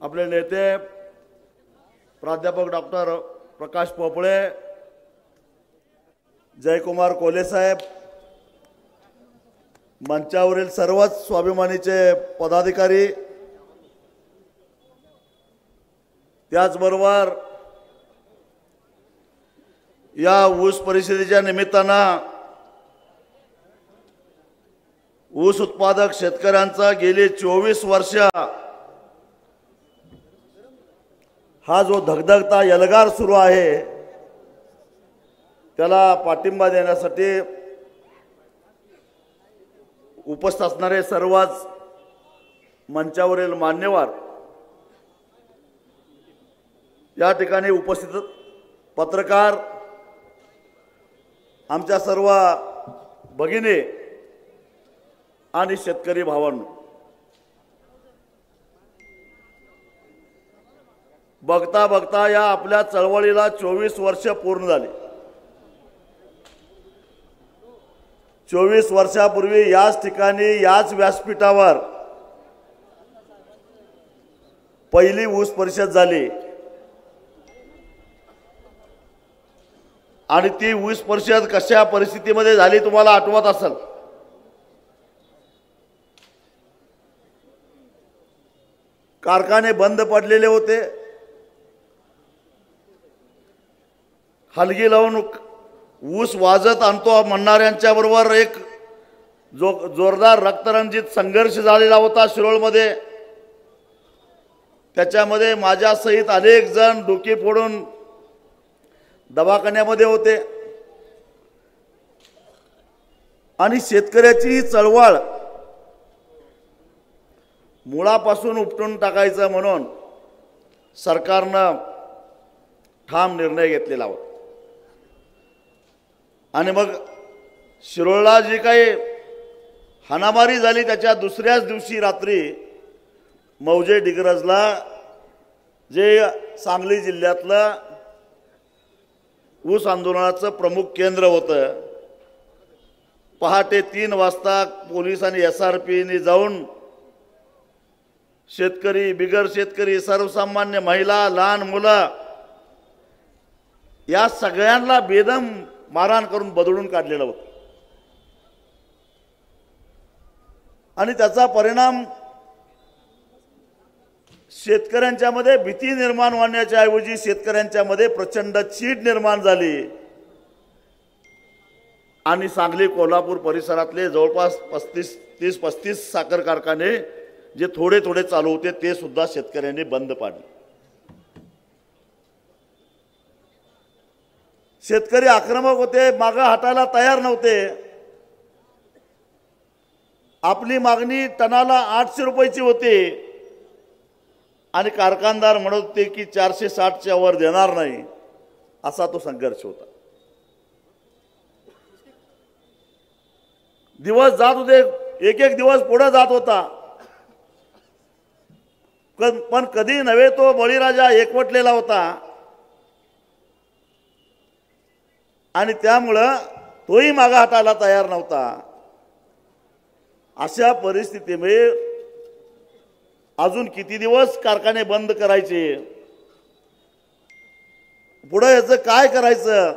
आपले नेते प्राध्यापक डॉक्टर प्रकाश पोपळे, जयकुमार कोले साहेब, मंचावरील सर्वच स्वाभिमानीचे पदाधिकारी, त्याचबरोबर या ऊस परिषदेच्या निमित्तानं ऊस उत्पादक शेतकऱ्यांचा गेली 24 वर्ष हा जो धगधगता यलगार सुरू आहे त्याला पाठिंबा देण्यासाठी उपस्थित असणारे सर्वच मंचावरील मान्यवर, या ठिकाणी उपस्थित पत्रकार, आमच्या सर्व भगिनी आणि शेतकरी भावांनो, बघता बघता या आपल्या चळवळीला 24 वर्ष पूर्ण झाली। 24 वर्षापूर्वी याच ठिकाणी याच व्यासपीठावर पहिली ऊस परिषद झाली आणि ती ऊस परिषद कशा परिस्थितीमध्ये झाली तुम्हाला आठवत असेल। कारखाने बंद पडलेले होते, हलगी लावून ऊस वाजत आणतो म्हणणाऱ्यांच्या बरोबर एक जोरदार रक्तरंजित संघर्ष झालेला होता शिरोळमध्ये। त्याच्यामध्ये माझ्यासहित अनेक जण डोके फोडून दवाखान्यामध्ये होते आणि शेतकऱ्याची ही चळवळ मुळापासून उपटून टाकायचं म्हणून सरकारनं ठाम निर्णय घेतलेला होता। आणि मग शिरोळला जी काही हाणामारी झाली त्याच्या दुसऱ्याच दिवशी रात्री मौजे डिग्रजला, जे सांगली जिल्ह्यातलं ऊस आंदोलनाचं प्रमुख केंद्र होतं, पहाटे 3 वाजता पोलिसांनी SRPने जाऊन शेतकरी, बिगर शेतकरी, सर्वसामान्य महिला, लहान मुलं या सगळ्यांना बेदम मारहाण करून बदलून काढलेलं होतं। आणि त्याचा परिणाम शेतकऱ्यांच्या मध्ये भीती निर्माण होण्याच्या ऐवजी शेतकऱ्यांच्या मध्ये प्रचंड चीड निर्माण झाली आणि सांगली, कोल्हापूर परिसरातले जवळपास 30-35 साखर कारखाने जे थोडे थोडे चालू होते ते सुद्धा शेतकऱ्यांनी बंद पाडले। शेतकरी आक्रमक होते, मागे हटायला तयार नव्हते। आपली मागणी टनाला 800 रुपयाची होती आणि कारखानदार म्हणत होते की 460च्या वर देणार नाही, असा तो संघर्ष होता। दिवस जात होते, एक एक दिवस पुढे जात होता, पण कधी नव्हे तो बळीराजा एकवटलेला होता आणि त्यामुळं तोही मागे हटायला तयार नव्हता। अशा परिस्थितीमध्ये अजून किती दिवस कारखाने बंद करायचे, पुढे याचं काय करायचं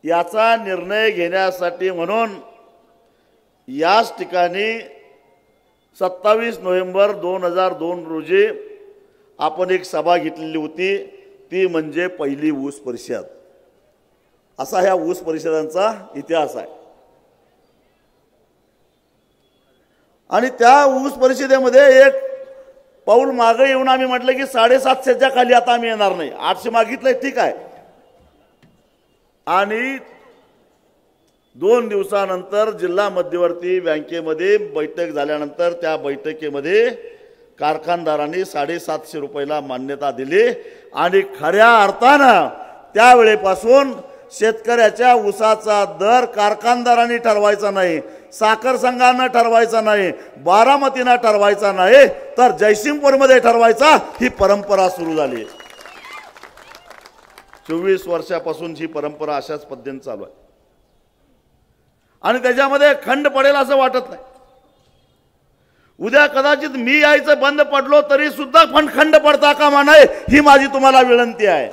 याचा निर्णय घेण्यासाठी म्हणून याच ठिकाणी 27 नोव्हेंबर 2002 रोजी आपण एक सभा घेतलेली होती, ती म्हणजे पहिली ऊस परिषद। असा ह्या ऊस परिषदांचा इतिहास आहे। आणि त्या ऊस परिषदेमध्ये एक पाऊल मागे येऊन आम्ही म्हटलं की 750च्या खाली आता आम्ही येणार नाही। 800 मागितलंय, ठीक आहे। आणि 2 दिवसानंतर जिल्हा मध्यवर्ती बँकेमध्ये बैठक झाल्यानंतर त्या बैठकीमध्ये कारखानदारांनी 750 रुपयाला मान्यता दिली आणि खऱ्या अर्थानं त्यावेळेपासून शेतकऱ्याच्या ऊसाचा दर कारखानदारांनी ठरवायचा नाही, साखर संघानं ठरवायचा नाही, बारामतीनं ठरवायचा नाही, तर जयसिंगपूरमध्ये ठरवायचा, ही परंपरा सुरू झाली। 24 वर्षापासून ही परंपरा अशाच पद्धतीने चालू आहे आणि त्याच्यामध्ये खंड पडेल असं वाटत नाही। उद्या कदाचित मी यायचं बंद पडलो तरी सुद्धा खंड पडता कामा नये ही माझी तुम्हाला विनंती आहे.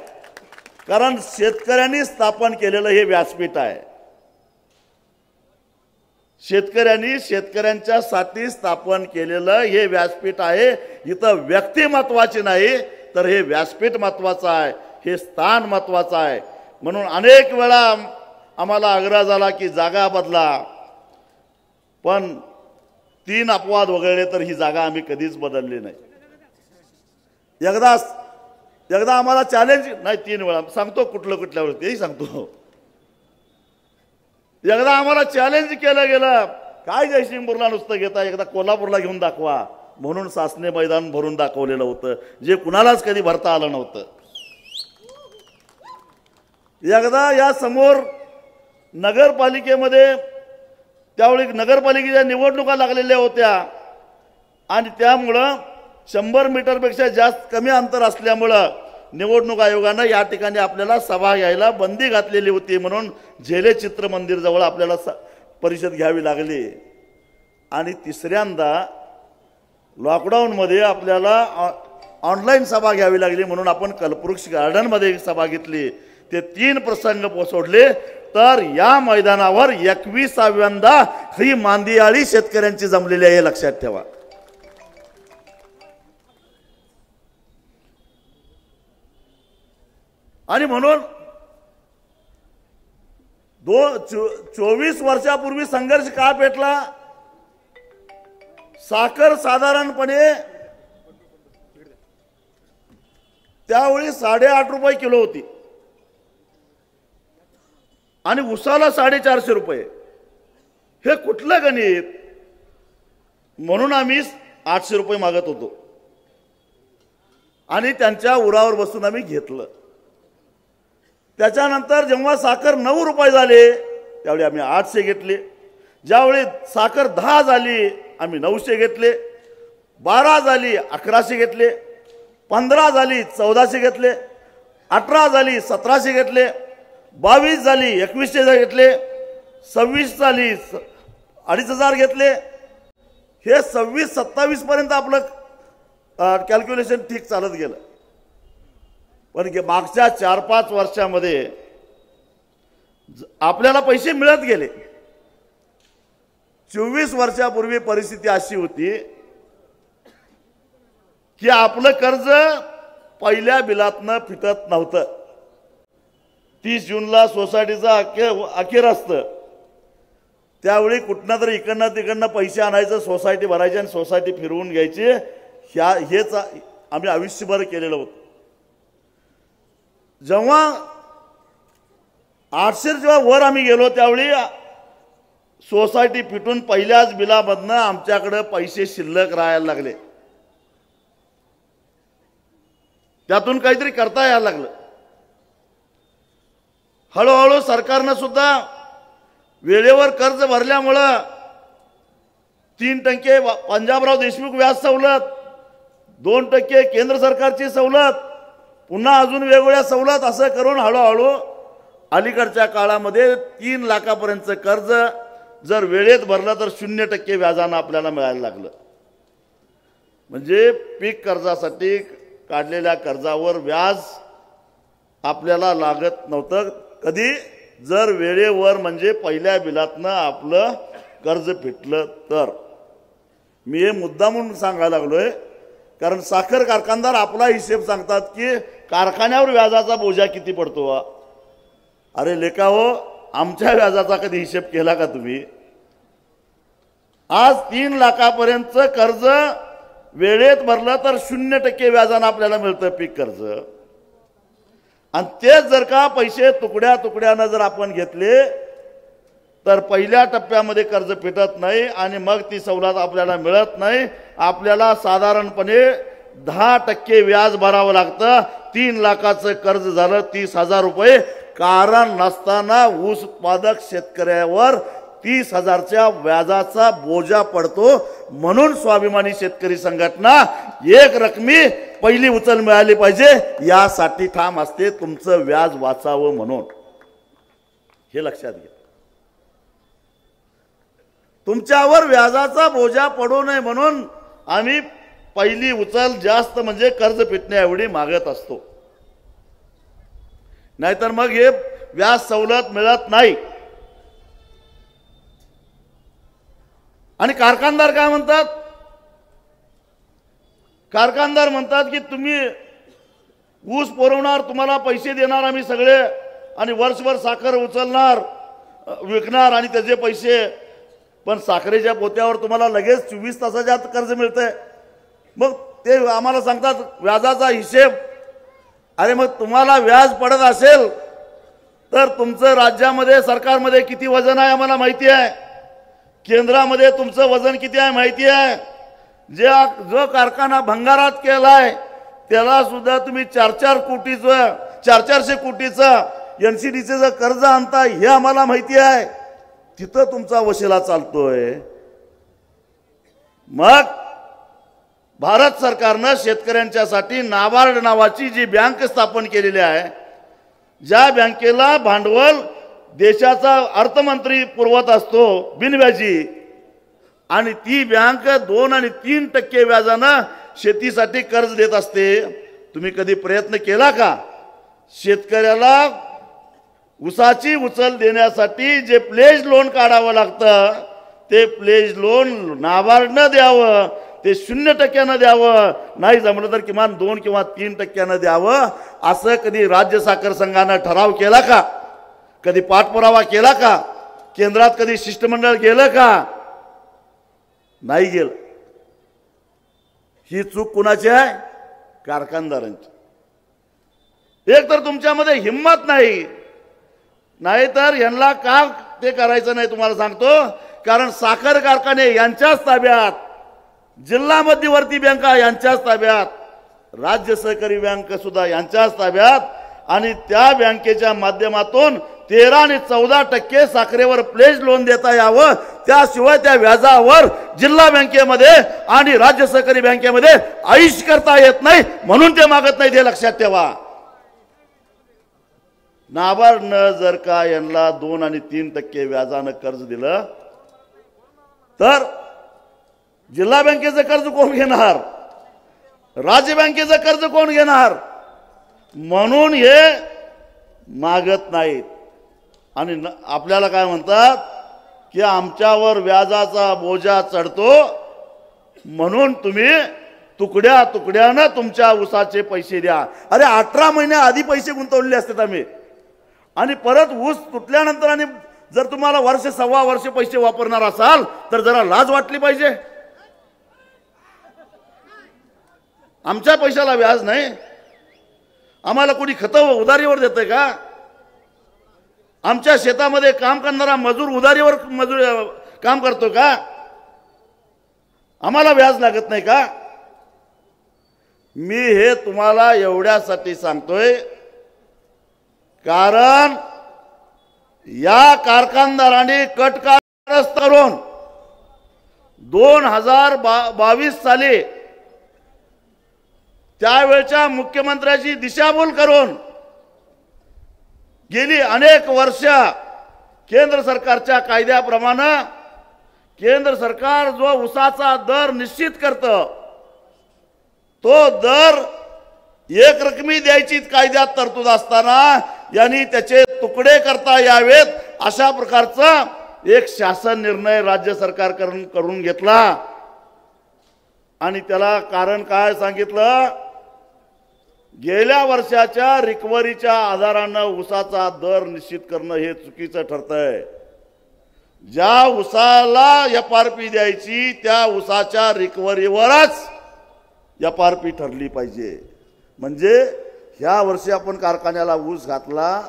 कारण शेतकऱ्यांनी स्थापन केलेलं हे व्यासपीठ आहे. शेतकऱ्यांनी शेतकऱ्यांच्यासाठी स्थापन केलेलं हे व्यासपीठ आहे. इथं व्यक्ती महत्त्वाची नाही तर हे व्यासपीठ महत्त्वाचं आहे, हे स्थान महत्त्वाचं आहे. म्हणून अनेक वेळा आम्हाला आग्रह झाला की जागा बदला, पण 3 अपवाद वगळले तर ही जागा आम्ही कधीच बदलली नाही. एकदा आम्हाला चॅलेंज नाही, 3 वेळा सांगतो कुठल्यावर तेही सांगतो. एकदा आम्हाला चॅलेंज केलं गेलं, काय जयसिंगपूरला नुसतं घेता, एकदा कोल्हापूरला घेऊन दाखवा म्हणून सासने मैदान भरून दाखवलेलं होतं, जे कुणालाच कधी भरता आलं नव्हतं. एकदा या समोर नगरपालिकेमध्ये त्यावेळी नगरपालिकेच्या निवडणुका लागलेल्या होत्या आणि त्यामुळं 100 मीटरपेक्षा जास्त कमी अंतर असल्यामुळं निवडणूक आयोगानं या ठिकाणी आपल्याला सभा घ्यायला बंदी घातलेली होती. म्हणून झेले चित्र मंदिर जवळ आपल्याला परिषद घ्यावी लागली. आणि तिसऱ्यांदा लॉकडाऊनमध्ये आपल्याला ऑनलाईन सभा घ्यावी लागली म्हणून आपण कल्पवृक्ष गार्डनमध्ये सभा घेतली. ते 3 प्रसंग सोडले तर या मैदानावर 21व्यांदा ही मांदियाळी शेतकऱ्यांची जमलेली आहे, लक्षात ठेवा. आणि म्हणून 24 वर्षापूर्वी संघर्ष का पेटला? साखर साधारणपणे त्यावेळी 8.5 रुपये किलो होती आणि उसाला 450 रुपये. हे कुठलं गणित? म्हणून आम्ही 800 रुपये मागत होतो आणि त्यांच्या उरावर बसून आम्ही घेतलं. त्याच्यानंतर जेव्हा साखर 9 रुपये झाले त्यावेळी आम्ही 800 घेतले. ज्यावेळी साखर 10 झाली आम्ही 900 घेतले, 12 झाली 1100 घेतले, 15 झाली 1400 घेतले, 18 झाली 1700 घेतले, 22 झाली 2100 घेतले, 26 झाली 2500 घेतले. हे 26-27 पर्यंत आपलं कॅल्क्युलेशन ठीक चालत गेलं. पण मागच्या 4-5 वर्षामध्ये आपल्याला पैसे मिळत गेले. 24 वर्षापूर्वी परिस्थिती अशी होती की आपलं कर्ज पहिल्या बिलातनं फिटत नव्हतं. 30 जूनला सोसायटीचा अखेर असतं, त्यावेळी कुठनं तरी इकडनं तिकडनं पैसे आणायचं, सोसायटी भरायची आणि सोसायटी फिरवून घ्यायची. हेच आम्ही आयुष्यभर केलेलं होतं. जेव्हा 800 जेव्हा वर आम्ही गेलो त्यावेळी सोसायटी फिटून पहिल्याच बिलामधनं आमच्याकडे पैसे शिल्लक राहायला लागले. त्यातून काहीतरी करता यायला लागलं. हळूहळू सरकारनं सुद्धा वेळेवर कर्ज भरल्यामुळं 3% पंजाबराव देशमुख व्याज सवलत, 2% केंद्र सरकारची सवलत, पुन्हा अजून वेगवेगळ्या सवलत, असं करून हळूहळू अलीकडच्या काळामध्ये 3 लाखापर्यंतचं कर्ज जर वेळेत भरलं तर 0% व्याजानं आपल्याला मिळायला लागलं. म्हणजे पीक कर्जासाठी काढलेल्या कर्जावर व्याज आपल्याला लागत नव्हतं कधी, जर वेळेवर म्हणजे पहिल्या बिलातनं आपलं कर्ज फिटलं तर. मी हे मुद्दा म्हणून सांगायला लागलोय कारण साखर कारखानदार आपला हिशेब सांगतात की कारखान्यावर व्याजाचा बोजा किती पडतो. अरे लेका हो, आमच्या व्याजाचा कधी हिशेब केला का तुम्ही? आज 3 लाखापर्यंतचं कर्ज वेळेत भरलं तर 0% व्याजानं आपल्याला मिळतं पीक कर्ज. आणि तेच जर का पैसे तुकड्या तुकड्यानं जर आपण घेतले तर पहिल्या टप्प्यामध्ये कर्ज फिटत नाही आणि मग ती सवलत आपल्याला मिळत नाही. आपल्याला साधारणपणे 10% व्याज भरावं लागतं. 3 लाखाचं कर्ज झालं 30,000 रुपये. कारण नसताना ऊस उत्पादक शेतकऱ्यावर 30,000च्या व्याजाचा बोजा पडतो. म्हणून स्वाभिमानी शेतकरी संघटना एक रकमी पहिली उचल मिळाली पाहिजे यासाठी ठाम असते, तुमचं व्याज वाचावं म्हणून. हे लक्षात घ्या. तुमच्यावर व्याजाचा बोजा पडू नये म्हणून आम्ही पहिली उचल जास्त म्हणजे कर्ज फिटण्याएवढी मागत असतो, नाहीतर मग हे व्याज सवलत मिळत नाही। आणि कारखानदार काय म्हणतात? कारखानदार म्हणतात की तुम्ही ऊस पुरवणार, तुम्हाला पैसे देणार आम्ही सगळे, आणि वर्षभर साखर उचलणार विकणार आणि त्याचे पैसे, पण साखरेच्या पोत्यावर तुम्हाला लगेच 24 तासाच्या आत कर्ज मिळतंय। मग ते आम्हाला सांगतात व्याजाचा हिशेब। अरे मग तुम्हाला व्याज पडत असेल तर तुमचं राज्यामध्ये सरकारमध्ये किती वजन आहे आम्हाला माहिती आहे, केंद्रामध्ये तुमचं वजन किती आहे माहिती आहे। जो कारखाना भंगारात केलाय त्याला सुद्धा तुम्ही 400 कोटीचं NCDचं कर्ज आणता हे आम्हाला माहिती आहे, तिथं तुमचा वशिला चालतोय। मग भारत सरकारनं शेतकऱ्यांच्यासाठी नाबार्ड नावाची जी बँक स्थापन केलेली आहे, ज्या बँकेला भांडवल देशाचा अर्थमंत्री पुरवत असतो बिनव्याजी, आणि ती बँक 2 आणि 3% व्याजानं शेतीसाठी कर्ज देत असते। तुम्ही कधी प्रयत्न केला का? शेतकऱ्याला ऊसाची उचल देण्यासाठी जे प्लेज लोन काढावं लागतं ते प्लेज लोन नाबार्डनं द्यावं, ते 0% द्यावं, नाही जमलं तर किमान 2 किंवा 3% द्यावं, असं कधी राज्य साखर संघानं ठराव केला का? कधी पाठपुरावा केला का? केंद्रात कधी शिष्टमंडळ गेलं का? नाही गेलं। ही चूक कुणाची आहे? कारखानदारांची। एक तर तुमच्यामध्ये हिम्मत नाही, नाहीतर यांना का ते करायचं नाही तुम्हाला सांगतो, कारण साखर कारखाने यांच्याच ताब्यात, जिल्हा मध्यवर्ती बँका यांच्याच ताब्यात, राज्य सहकारी बँक सुद्धा यांच्याच ताब्यात, आणि त्या बँकेच्या माध्यमातून 13 आणि 14% साखरेवर प्लेज लोन देता यावं, त्याशिवाय त्या व्याजावर जिल्हा बँकेमध्ये आणि राज्य सहकारी बँकेमध्ये आईश करता येत नाही, म्हणून ते मागत नाही, हे लक्षात ठेवा। नाबार्डनं जर का यांना 2 आणि 3% व्याजानं कर्ज दिलं तर जिल्हा बँकेचं कर्ज कोण घेणार? राज्य बँकेचं कर्ज कोण घेणार? म्हणून हे मागत नाहीत। आणि आपल्याला काय म्हणतात की आमच्यावर व्याजाचा बोजा चढतो म्हणून तुम्ही तुकड्या तुकड्यानं तुमच्या ऊसाचे पैसे द्या। अरे 18 महिन्या आधी पैसे गुंतवलेले असतात आम्ही, आणि परत ऊस तुटल्यानंतर आणि जर तुम्हाला वर्ष सव्वा वर्ष पैसे वापरणार असाल तर जरा लाज वाटली पाहिजे। आमच्या पैशाला व्याज नाही, आम्हाला कोणी खतं उधारीवर देतंय का? आमच्या शेतामध्ये काम करणारा मजूर उधारीवर काम करतो का? आम्हाला व्याज लागत नाही का? मी हे तुम्हाला एवढ्यासाठी सांगतोय कारण या कारखानदारांनी कटकारस्थान करून 2022 साली त्यावेळच्या मुख्यमंत्र्याची दिशाभूल करून गेली अनेक वर्ष केंद्र सरकारच्या कायद्याप्रमाणे केंद्र सरकार जो ऊसाचा दर निश्चित करतं तो दर एक रकमी द्यायची कायद्यात तरतूद असताना यांनी त्याचे तुकडे करता यावेत अशा प्रकारचा एक शासन निर्णय राज्य सरकार करून घेतला। आणि त्याला कारण काय सांगितलं? गेल्या वर्षाच्या रिकव्हरीच्या आधारानं ऊसाचा दर निश्चित करणं हे चुकीचं ठरतंय। ज्या ऊसाला FRP द्यायची त्या ऊसाच्या रिकव्हरीवरच FRP ठरली पाहिजे। म्हणजे ह्या वर्षी आपण कारखान्याला ऊस घातला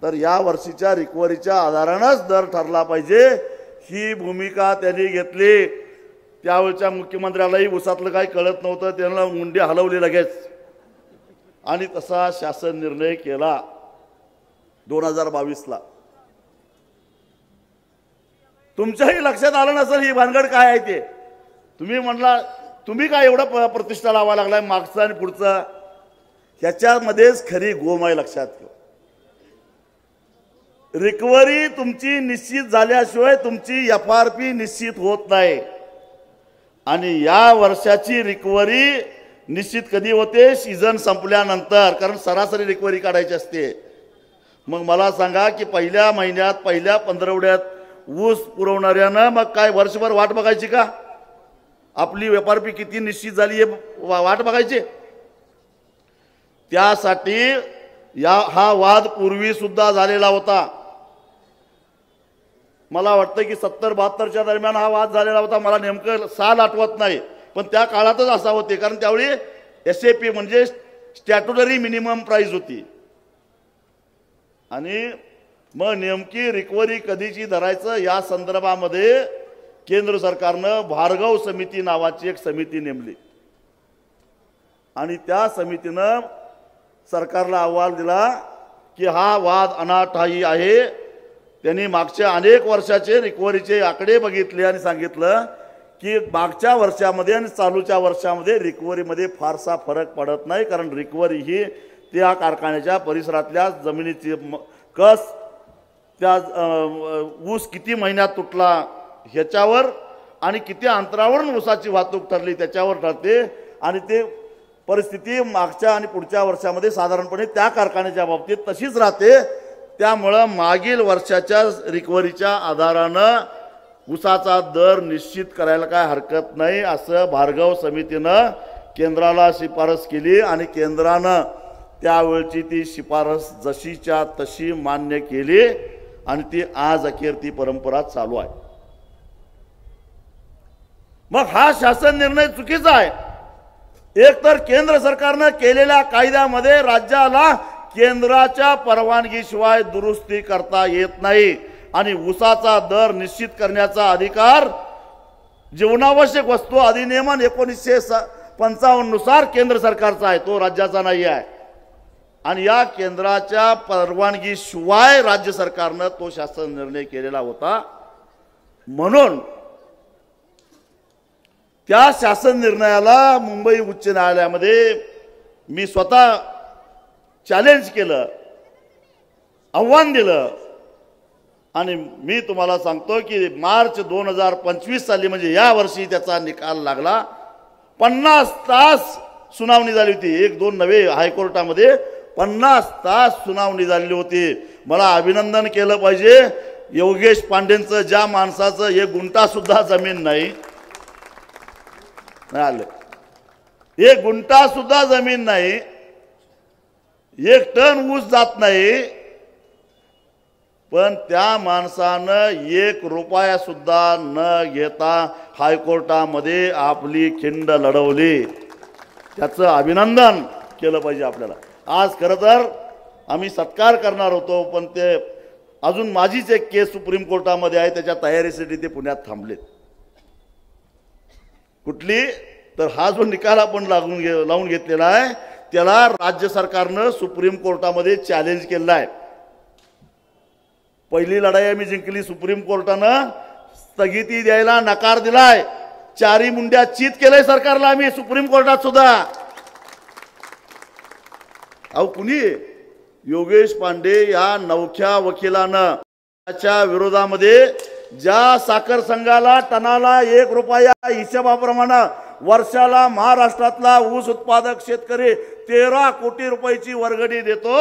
तर या वर्षीच्या रिकव्हरीच्या आधारानंच दर ठरला पाहिजे, ही भूमिका त्यांनी घेतली। त्यावेळच्या मुख्यमंत्र्यालाही ऊसातलं काही कळत नव्हतं, त्यांना मुंडी हलवली लगेच, आणि तसा शासन निर्णय केला 2022 ला। तुमच्याही लक्षात आलं नसेल ही भानगड काय आहे ते। तुम्ही म्हणला तुम्ही काय एवढा प्रतिष्ठा लावा लागलाय मागचा आणि पुढचा, ह्याच्यामध्येच खरी गोमाय लक्षात ठेवा। रिकव्हरी तुमची निश्चित झाल्याशिवाय तुमची FRP निश्चित होत नाही आणि या वर्षाची रिकव्हरी निश्चित कधी होते सीझन संपल्यानंतर कारण सरासरी रिकव्हरी काढायची असते। मग मला सांगा की पहिल्या महिन्यात पहिल्या 15 ऊस पुरवणाऱ्यानं मग काय वर्षभर वाट बघायची का? आपली FRP किती निश्चित झाली आहे वाट बघायची? त्यासाठी हा वाद पूर्वी सुद्धा झालेला होता। मला वाटतं की 70-72च्या दरम्यान हा वाद झालेला होता। मला नेमकं साल आठवत नाही पण त्या काळातच असा होते कारण त्यावेळी SAP म्हणजे स्टॅट्युटरी मिनिमम प्राइस होती आणि मग नेमकी रिकव्हरी कधीची धरायचं या संदर्भामध्ये केंद्र सरकारनं भार्गव समिती नावाची एक समिती नेमली आणि त्या समितीनं सरकारला अहवाल दिला की हा वाद अनाठायी आहे। त्यांनी मागच्या अनेक वर्षाचे रिकव्हरीचे आकडे बघितले आणि सांगितलं की मागच्या वर्षामध्ये आणि चालूच्या वर्षामध्ये रिकव्हरीमध्ये फारसा फरक पडत नाही कारण रिकव्हरी ही त्या कारखान्याच्या परिसरातल्या जमिनीची कस त्या ऊस किती महिन्यात तुटला ह्याच्यावर आणि किती अंतरावरून ऊसाची वाहतूक ठरली त्याच्यावर ठरते आणि ते परिस्थिती मागच्या आणि पुढच्या वर्षामध्ये साधारणपणे त्या कारखान्याच्या बाबतीत तशीच राहते। त्यामुळे मागील वर्षाच्या रिकव्हरीच्या आधारानं ऊसाचा दर निश्चित करायला काय हरकत नाही असं भार्गव समितीनं केंद्राला शिफारस केली आणि केंद्रानं त्यावेळची ती शिफारस जशीच्या तशी मान्य केली आणि ती आज अखेर ती परंपरा चालू आहे। मग हा शासन निर्णय चुकीचा आहे। एक तर केंद्र सरकारनं केलेल्या कायद्यामध्ये राज्याला केंद्राच्या परवानगीशिवाय दुरुस्ती करता येत नाही आणि ऊसाचा दर निश्चित करण्याचा अधिकार जीवनावश्यक वस्तू अधिनियमन 1955 नुसार केंद्र सरकारचा आहे, तो राज्याचा नाही आहे आणि या केंद्राच्या परवानगीशिवाय राज्य सरकारनं तो शासन निर्णय केलेला होता। म्हणून त्या शासन निर्णयाला मुंबई उच्च न्यायालयामध्ये मी स्वतः चॅलेंज केलं, आव्हान दिलं आणि मी तुम्हाला सांगतो की मार्च 2025 साली म्हणजे या वर्षी त्याचा निकाल लागला। 50 तास सुनावणी झाली होती, 1-2 नवे हायकोर्टामध्ये 50 तास सुनावणी झालेली होती। मला अभिनंदन केलं पाहिजे योगेश पांडेंचं, ज्या माणसाचं 1 गुंठा सुद्धा जमीन नाही, 1 गुंठा सुद्धा जमीन नाही, 1 टन ऊस जात नाही, पण त्या माणसानं 1 रुपया सुद्धा न घेता हायकोर्टामध्ये आपली खिंड लढवली। त्याचं अभिनंदन केलं पाहिजे आपल्याला। आज खरं तर आम्ही सत्कार करणार होतो पण ते अजून माझीच एक केस सुप्रीम कोर्टामध्ये आहे, त्याच्या तयारीसाठी ते पुण्यात थांबलेत। कुठली तर हा जो निकाल आपण लावून घेतलेला आहे त्याला राज्य सरकारनं सुप्रीम कोर्टामध्ये चॅलेंज केलं आहे। पहिली लढाई आम्ही जिंकली, सुप्रीम कोर्टानं स्थगिती द्यायला नकार दिलाय, 4 मुंड्या चित केलंय सरकारला आम्ही सुप्रीम कोर्टात सुद्धा। अहो कुणी योगेश पांडे या नवख्या वकिलानं त्याच्या विरोधामध्ये ज्या साखर संघाला टनाला 1 रुपया हिशोबाप्रमाणे वर्षाला महाराष्ट्रातला ऊस उत्पादक शेतकरी 13 कोटी रुपयाची वर्गणी देतो,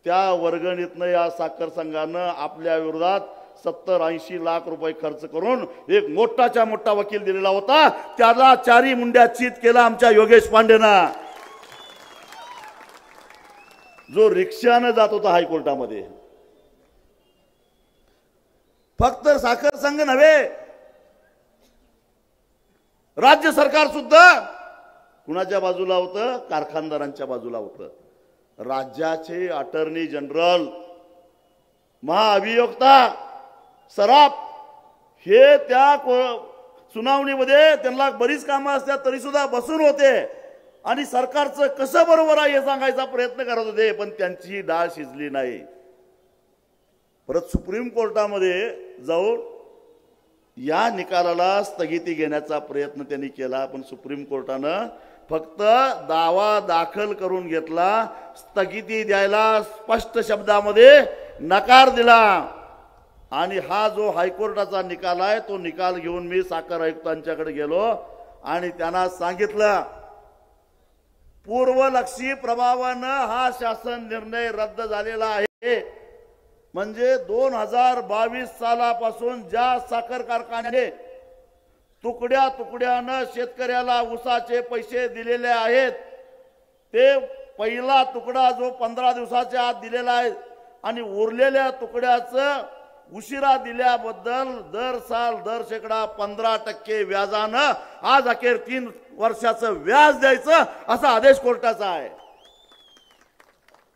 त्या वर्गणीतनं या साखर संघानं आपल्या विरोधात 70-80 लाख रुपये खर्च करून एक मोठाच्या मोठा वकील दिलेला होता, त्याला 4 मुंड्या चित केला आमच्या योगेश पांडेनं, जो रिक्षाने जात होता हायकोर्टामध्ये। फक्त साखर संघ नव्हे, राज्य सरकार सुद्धा कुणाच्या बाजूला होतं? कारखानदारांच्या बाजूला होतं। राज्याचे अटर्नी जनरल, महाअभियोक्ता सराफ हे त्या सुनावणीमध्ये त्यांना बरीच कामं असतात तरी सुद्धा बसून होते आणि सरकारचं कसं बरोबर आहे हे सांगायचा प्रयत्न करत होते, पण त्यांची डाळ शिजली नाही। परत सुप्रीम कोर्टामध्ये जाऊन या निकालाला स्थगिती घेण्याचा प्रयत्न त्यांनी केला, पण सुप्रीम कोर्टानं फक्त दावा दाखल करून घेतला, स्थगिती द्यायला स्पष्ट शब्दामध्ये नकार दिला आणि हा जो हायकोर्टाचा निकाल आहे तो निकाल घेऊन मी साखर आयुक्तांच्याकडे गेलो आणि त्यांना सांगितलं पूर्वलक्षी प्रभावानं हा शासन निर्णय रद्द झालेला आहे। म्हणजे 2022 सालापासून ज्या साखर कारखान्याने तुकड्या तुकड्यानं शेतकऱ्याला ऊसाचे पैसे दिलेले आहेत ते पहिला तुकडा जो 15 दिवसाच्या आत दिलेला आहे आणि उरलेल्या तुकड्याचं उशिरा दिल्याबद्दल दर साल दर शेकडा 15% व्याजानं आज अखेर 3 वर्षाचं व्याज द्यायचं असा आदेश कोर्टाचा आहे।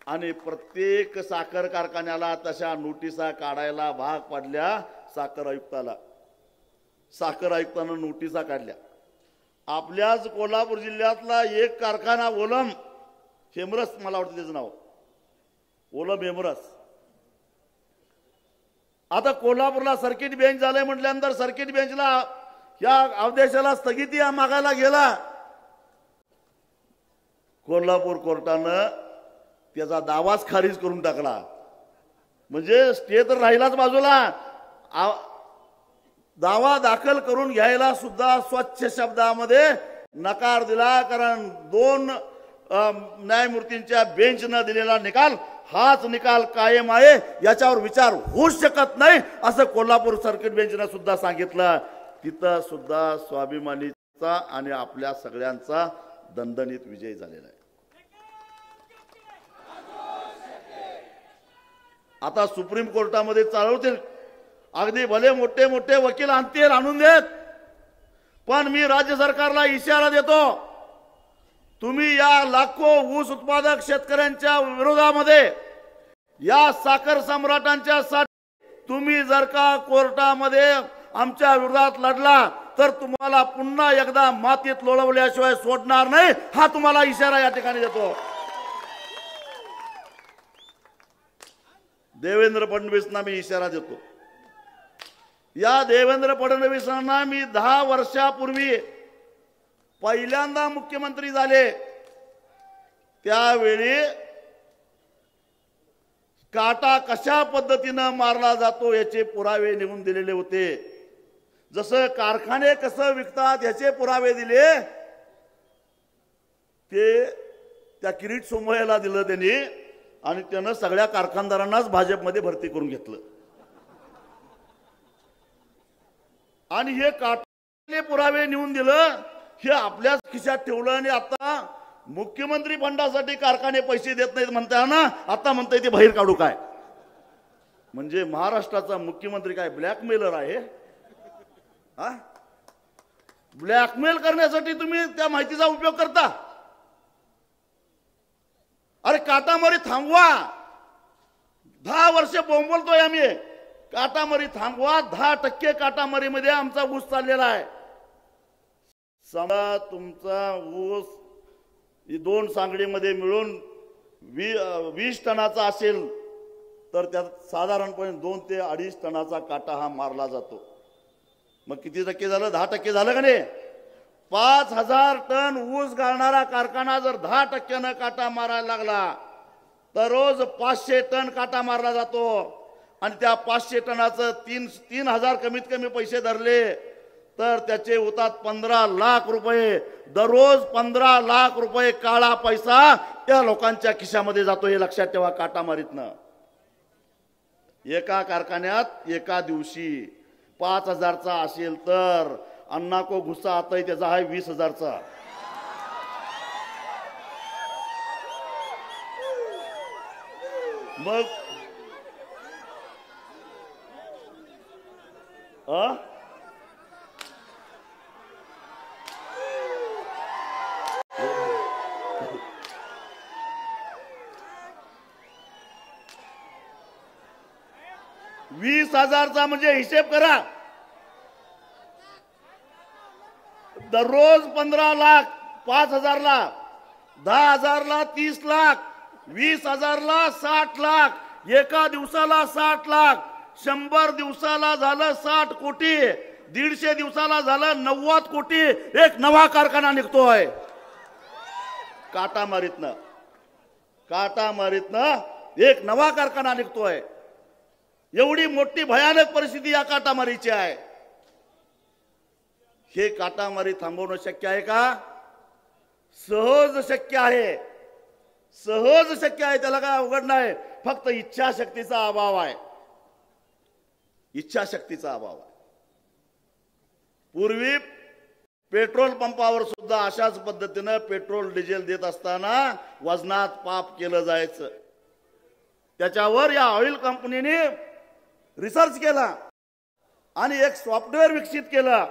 आणि प्रत्येक साखर कारखान्याला तशा नोटिसा काढायला भाग पडल्या साखर आयुक्ताला। साखर आयुक्तानं नोटिसा काढल्या। आपल्याच कोल्हापूर जिल्ह्यातला एक कारखाना ओलम हेमरस, मला वाटतं त्याचं नाव ओलम हेमरस, आता कोल्हापूरला सर्किट बेंच झालंय म्हटल्यानंतर सर्किट बेंचला या आदेशाला स्थगिती मागायला गेला। कोल्हापूर कोर्टानं त्याचा दावाच खारिज करून टाकला। म्हणजे स्टे तर राहिलाच बाजूला, दावा दाखल करून घ्यायला सुद्धा स्वच्छ शब्दामध्ये नकार दिला। कारण 2 न्यायमूर्तींच्या बेंचनं दिलेला निकाल हाच निकाल कायम आहे, याच्यावर विचार होऊच शकत नाही असं कोल्हापूर सर्किट बेंचनं सुद्धा सांगितलं। तिथं सुद्धा स्वाभिमानीचा आणि आपल्या सगळ्यांचा दणदणीत विजय झालेला आहे। आता सुप्रीम कोर्टामध्ये चालवतील, अगदी भले मोठे मोठे वकील आणतील, आणून देत, पण मी राज्य सरकारला इशारा देतो, तुम्ही या लाखो ऊस उत्पादक शेतकऱ्यांच्या विरोधामध्ये या साखर सम्राटांच्या साठी तुम्ही जर का कोर्टामध्ये आमच्या विरोधात लढला तर तुम्हाला पुन्हा एकदा मातीत लोळवल्याशिवाय सोडणार नाही, हा तुम्हाला इशारा या ठिकाणी देतो। देवेंद्र फडणवीसांना मी इशारा देतो। या देवेंद्र फडणवीसांना मी 10 वर्षापूर्वी पहिल्यांदा मुख्यमंत्री झाले त्यावेळी काटा कशा पद्धतीने मारला जातो याचे पुरावे निघून दिलेले होते। जसं कारखाने कसं विकतात याचे पुरावे दिले, ते त्या किरीट सोमय्याला दिलं त्यांनी आणि त्यानं सगळ्या कारखानदारांनाच भाजपमध्ये भरती करून घेतलं। आणि हे काटाने पुरावे नेऊन दिलं, हे आपल्याच खिशात ठेवलं आणि आता मुख्यमंत्री फंडासाठी कारखाने पैसे देत नाहीत म्हणताय ना, आता म्हणताय ते बाहेर काढू काय? म्हणजे महाराष्ट्राचा मुख्यमंत्री काय ब्लॅकमेलर आहे? हा, ब्लॅकमेल करण्यासाठी तुम्ही त्या माहितीचा उपयोग करता। अरे काटामारी थांबवा, 10 वर्ष बोंबलतोय आम्ही, काटामारी थांबवा। 10% काटामारीमध्ये आमचा ऊस चाललेला आहे। समजा तुमचा ऊस 2 सांगडीमध्ये मिळून 20 टनाचा असेल तर त्यात साधारणपणे 2 ते 2.5 टनाचा काटा हा मारला जातो। मग किती टक्के झालं? 10% झालं का नाही? 5000 टन ऊस गाळणारा कारखाना जर 10% काटा मारायला लागला तर रोज 500 टन काटा मारला जातो आणि त्या 500 टनाचं 3000 कमीत कमी पैसे धरले तर त्याचे होतात 15 लाख रुपये। दररोज 15 लाख रुपये काळा पैसा त्या लोकांच्या खिशामध्ये जातो, हे लक्षात ठेवा। काटामारीतनं एका कारखान्यात एका दिवशी 5000चा असेल तर अन्ना को गुस्सा आता त्याचा आहे 20,000चा। मग 20,000चा म्हणजे हिशेब करा, दररोज 15 लाख, 5,000ला 10,000ला 30 लाख, 20,000ला 60 लाख, एका दिवसाला 60 लाख, 100 दिवसाला झालं 60 कोटी, 150 दिवसाला झालं 90 कोटी। एक नवा कारखाना निघतोय काटामारीतनं एक नवा कारखाना निघतोय। एवढी मोठी भयानक परिस्थिती या काटामारीची आहे. हे काटामारी थांबवणं शक्य आहे का? सहज शक्य आहे, सहज शक्य आहे. त्याला काय अवघड नाही, फक्त इच्छाशक्तीचा अभाव आहे. इच्छाशक्तीचा अभाव आहे. पूर्वी पेट्रोल पंपावर सुद्धा अशाच पद्धतीनं पेट्रोल डिझेल देत असताना वजनात पाप केलं जायचं. त्याच्यावर या ऑइल कंपनीने रिसर्च केला आणि एक सॉफ्टवेअर विकसित केलं.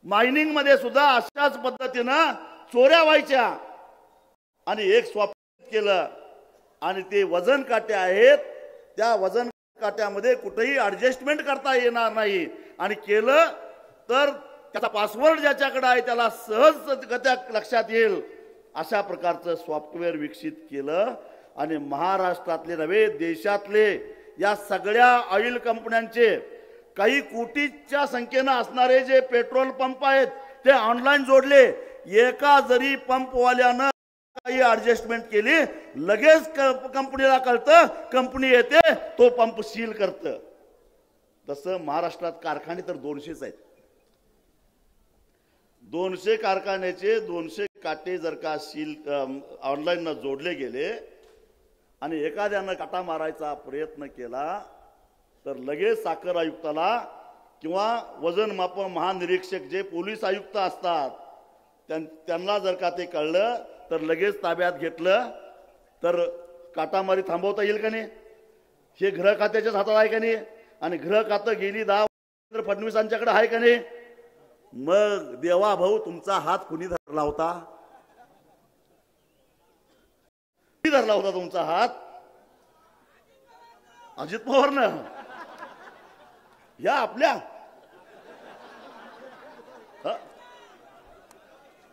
मायनिंग मध्ये सुद्धा अशाच पद्धतीनं चोऱ्या व्हायच्या आणि एक सॉफ्टवेअर केलं आणि ते वजन काटे आहेत, त्या वजन काट्यामध्ये कुठेही ऍडजस्टमेंट करता येणार नाही आणि केलं तर त्याचा पासवर्ड ज्याच्याकडे आहे त्याला सहजगत्या लक्षात येईल अशा प्रकारचं सॉफ्टवेअर विकसित केलं. आणि महाराष्ट्रातले नव्हे देशातले या सगळ्या ऑइल कंपन्यांचे काही कोटीच्या संख्येनं असणारे जे पेट्रोल पंप आहेत ते ऑनलाईन जोडले. एका जरी पंपवाल्यानं काही ऍडजस्टमेंट केली लगेच कंपनीला कळतं, कंपनी येते तो पंप सील करतं. तसं महाराष्ट्रात कारखाने तर 200च आहेत. 200 कारखान्याचे 200 काटे जर का सील ऑनलाईन जोडले गेले आणि एखाद्यानं काटा मारायचा प्रयत्न केला तर लगेच साखर आयुक्ताला किंवा वजन माप महानिरीक्षक जे पोलीस आयुक्त असतात त्यांना जर का ते कळलं तर लगेच ताब्यात घेतलं तर काटामारी थांबवता येईल का नाही? हे गृह खात्याच्याच हातात आहे का नाही? आणि गृह खातं गेली 10 वर्ष फडणवीसांच्याकडे आहे का नाही? मग देवा भाऊ तुमचा हात कुणी धरला होता? कुणी धरला होता तुमचा हात? अजित पवारनं. या आपल्या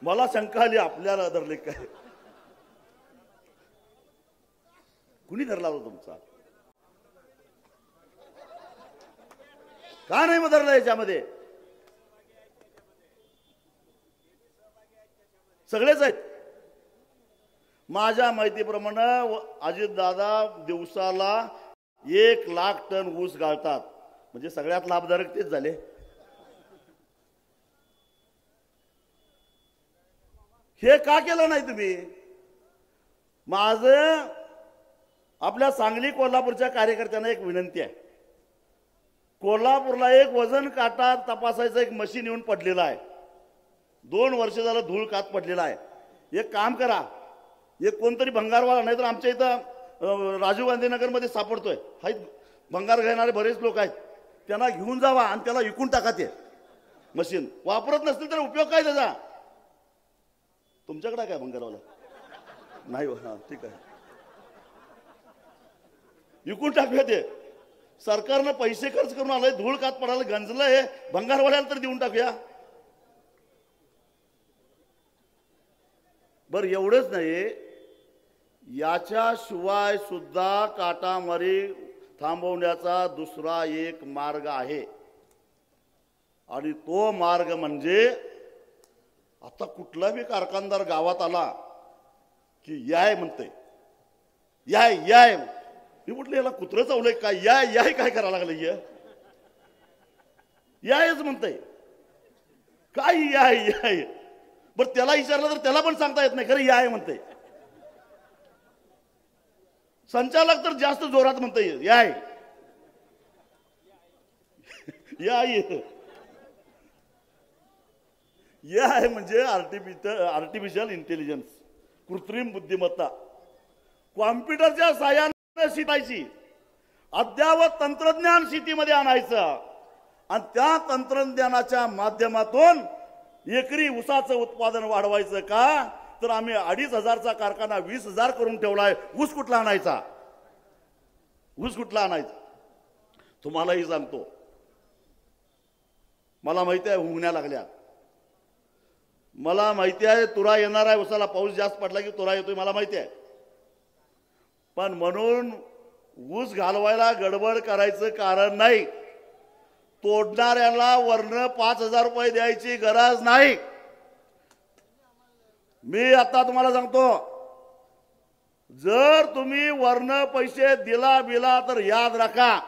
मला शंका आली आपल्याला धरले काय? कुणी धरला होता तुमचा? का नाही धरला? याच्यामध्ये सगळेच आहेत. माझ्या माहितीप्रमाणे अजितदादा दिवसाला 1,00,000 टन ऊस गाळतात. म्हणजे सगळ्यात लाभदायक तेच झाले. हे का केलं नाही तुम्ही? माझं आपल्या सांगली कोल्हापूरच्या कार्यकर्त्यांना एक विनंती आहे. कोल्हापूरला एक वजन काटा तपासायचं एक मशीन येऊन पडलेलं आहे. 2 वर्ष झालं धूळ कात पडलेला आहे. एक काम करा, एक कोणतरी भंगारवाला नाही तर आमच्या इथं राजीव गांधी नगर मध्ये सापडतोय, आहेत भंगार घेणारे बरेच लोक आहेत, त्यांना घेऊन जावा आणि त्याला विकून टाका. ते मशीन वापरत नसतील तर उपयोग काय त्याचा? तुमच्याकडे काय भंगारवाला नाही? हा ठीक आहे, विकून टाकूया. ते सरकारनं पैसे खर्च करून आलंय, धूळ कात पडायला गंजलंय, भंगारवाल्याला तर देऊन टाकूया. बर एवढंच नाही, याच्याशिवाय सुद्धा काटामारी थांबवण्याचा दुसरा एक मार्ग आहे आणि तो मार्ग म्हणजे आता कुठला बी कारखानदार गावात आला की याय म्हणते, याय याय. मी म्हटलं याला कुत्रं चावलंय काय? याय याय काय करायला लागलं? यायच म्हणते काय? याय याय. बरं त्याला विचारलं तर त्याला पण सांगता येत नाही, खरं याय म्हणते. संचालक तर जास्त जोरात म्हणते याय याय. याय म्हणजे आर्टिफिशियल इंटेलिजन्स, कृत्रिम बुद्धिमत्ता. कॉम्प्युटरच्या साहाय्याने शिकायची, अद्ययावत तंत्रज्ञान शेतीमध्ये आणायचं आणि त्या तंत्रज्ञानाच्या माध्यमातून एकरी ऊसाचं उत्पादन वाढवायचं. का तर आम्ही 2,500चा कारखाना 20,000 करून ठेवलाय. ऊस कुठला आणायचा? ऊस कुठला आणायचा? तुम्हालाही सांगतो, मला माहिती आहे हुंगण्या लागल्या, मला माहिती आहे तुरा येणार आहे. ऊसाला पाऊस जास्त पडला की तुरा येतोय, मला माहिती आहे. पण म्हणून ऊस घालवायला गडबड करायचं कारण नाही. तोडणाऱ्याला वरनं 5,000 रुपये द्यायची गरज नाही. मी आता तुम्हाला सांगतो, जर तुम्ही वरनं पैसे दिला बिला तर याद राखा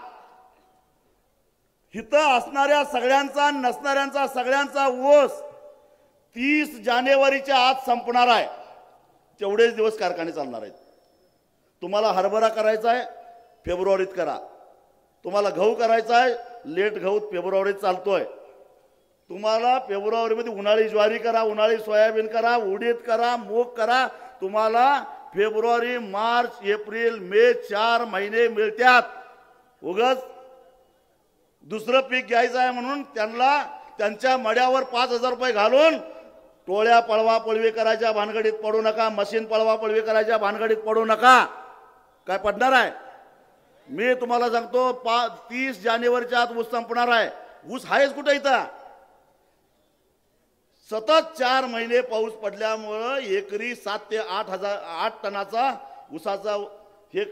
इथं असणाऱ्या सगळ्यांचा नसणाऱ्यांचा सगळ्यांचा ऊस 30 जानेवारीच्या आत संपणार आहे। तेवढेच दिवस कारखाने चालणार आहेत। तुम्हाला हरभरा करायचा आहे फेब्रुवारीत करा, तुम्हाला गहू करायचा आहे लेट गहू फेब्रुवारीत चालतोय, तुम्हाला फेब्रुवारीमध्ये उन्हाळी ज्वारी करा, उन्हाळी सोयाबीन करा, उडीद करा, मूग करा, तुम्हाला फेब्रुवारी मार्च एप्रिल मे 4 महिने मिळतात। उगाच दुसरं पीक घ्यायचं आहे म्हणून त्यांना त्यांच्या मड्यावर 5000 रुपये घालून टोळ्या पळवा पळवी करायच्या भानगडीत पडू नका, मशीन पळवा पळवी करायच्या भानगडीत पडू नका। काय पडणार आहे? मी तुम्हाला सांगतो 30 जानेवारीच्या आत ऊस संपणार आहे। ऊस आहेच कुठे इथं? सतत 4 महिने पाऊस पडल्यामुळे एकरी 7 ते 8 टनाचा ऊसाचा हे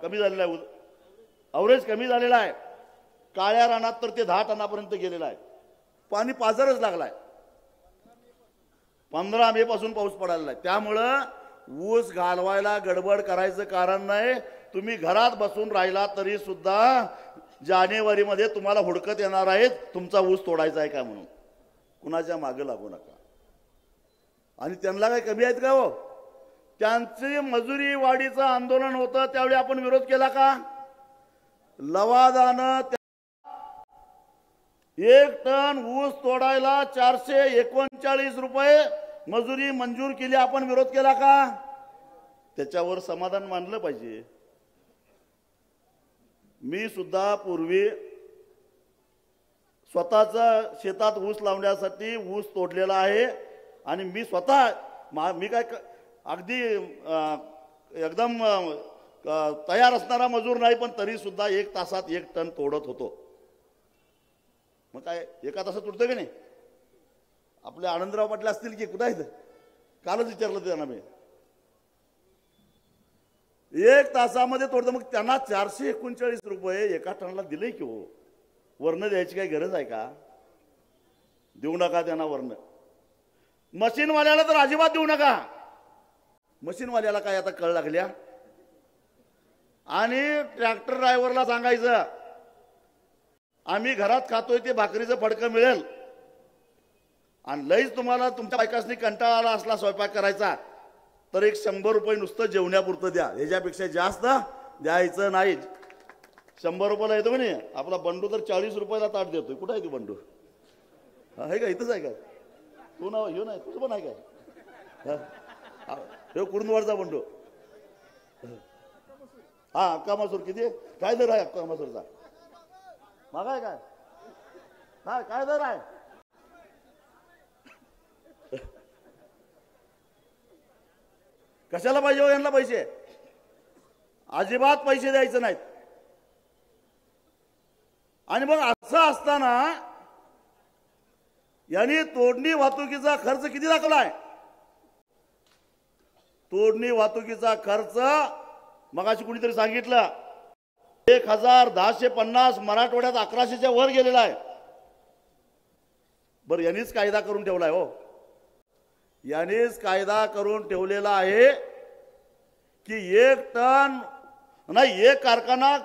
कमी झालेला आहे, अवरेज कमी झालेला आहे। काळ्या रानात तर ते 10 टनापर्यंत गेलेला आहे। पाणी पाझरच लागलाय। 15 मे पासून पाऊस पडायला आहे। त्यामुळं ऊस घालवायला गडबड करायचं कारण नाही। तुम्ही घरात बसून राहिला तरी सुद्धा जानेवारी मध्ये तुम्हाला हुडकत येणार आहेत तुमचा ऊस तोडायचा आहे का म्हणून। कुणाच्या मागे लागू नका। आणि त्यांना काय कमी आहेत का हो? त्यांचे मजुरी वाढीचं आंदोलन होतं त्यावेळी आपण विरोध केला का? लवादानं 1 टन ऊस तोडायला 439 रुपये मजुरी मंजूर केली, आपण विरोध केला का? त्याच्यावर समाधान मानलं पाहिजे। मी सुद्धा पूर्वी स्वतःचा शेतात ऊस लावण्यासाठी ऊस तोडलेला आहे आणि मी स्वतः मी काय अगदी एकदम तयार असणारा मजूर नाही, पण तरी सुद्धा 1 तासात 1 टन तोडत होतो। मग काय एका तासात तुटतं की नाही? आपले आनंदराव पाटील असतील की कुठं आहेत? कालच विचारलं त्यांना मी। 1 तासामध्ये तोडतं, मग त्यांना 439 रुपये एका टनाला दिले की हो? वर्ण द्यायची काही गरज आहे का? देऊ नका त्यांना वर्ण। मशीनवाल्याला तर अजिबात देऊ नका। मशीनवाल्याला काय आता कळ लागल्या? आणि ट्रॅक्टर ड्रायव्हरला सांगायचं आम्ही घरात खातोय ते भाकरीचं फडकं मिळेल, आणि लईच तुम्हाला तुमच्या बायकासनी कंटाळा आला असला स्वयंपाक करायचा तर 100 रुपये नुसतं जेवण्यापुरतं द्या, ह्याच्यापेक्षा जास्त द्यायचं नाही। 100 रुपयाला येतो म्हणे आपला बंडू, तर 40 रुपयाला ताट देतोय। कुठं आहे ती बंडू? आहे का? इथंच आहे का? तू नाव घेऊ नाही, तुझं पण आहे काय? हे कुडूनवरचा बंडू। हा अक्का मसूर किती काय दर आहे? अक्का मसूरचा मागाय काय? हा काय दर आहे? कशाला पाहिजे हो यांना पैसे? अजिबात पैसे द्यायचे नाहीत। आणि मग असं असताना यांनी तोडणी वाहतुकीचा खर्च किती दाखवलाय? तोडणी वाहतुकीचा खर्च मगाशी कुणीतरी सांगितलं 1150 मराठवाड्यात 1100च्या वर गेलेला आहे। बरं यांनीच कायदा करून ठेवलाय हो, यांनीच कायदा करून ठेवलेला आहे की 1 टन नाही, 1 कारखाना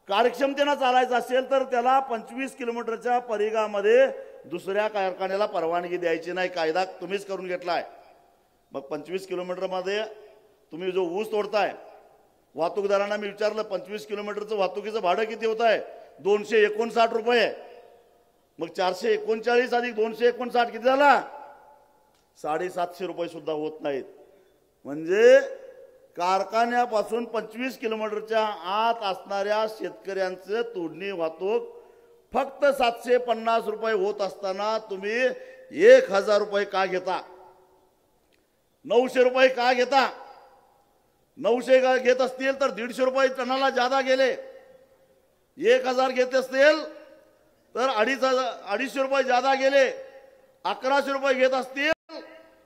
कार्यक्षमतेने चालायचा असेल तर त्याला 25 किलोमीटरच्या परिघामध्ये दुसऱ्या कारखान्याला परवानगी द्यायची नाही। कायदा तुम्हीच करून घेतलाय। मग 25 किलोमीटरमध्ये तुम्ही जो ऊस तोडताय, वाहतूकदारांना मी विचारलं 25 किलोमीटरचं वाहतुकीचं भाडं किती होत आहे? 259 रुपये। मग 439 अधिक 259 किती झाला? 750 रुपये सुद्धा होत नाहीत। म्हणजे कारखान्यापासून 25 किलोमीटरच्या आत असणाऱ्या शेतकऱ्यांचं तोडणी वाहतूक फक्त 750 रुपये होत असताना तुम्ही 1000 रुपये का घेता? 900 रुपये का घेता? 900 घेत असतील तर 150 रुपये टनाला जादा गेले। 1000 घेत असतील तर 250 रुपये जादा गेले। 1100 रुपये घेत असतील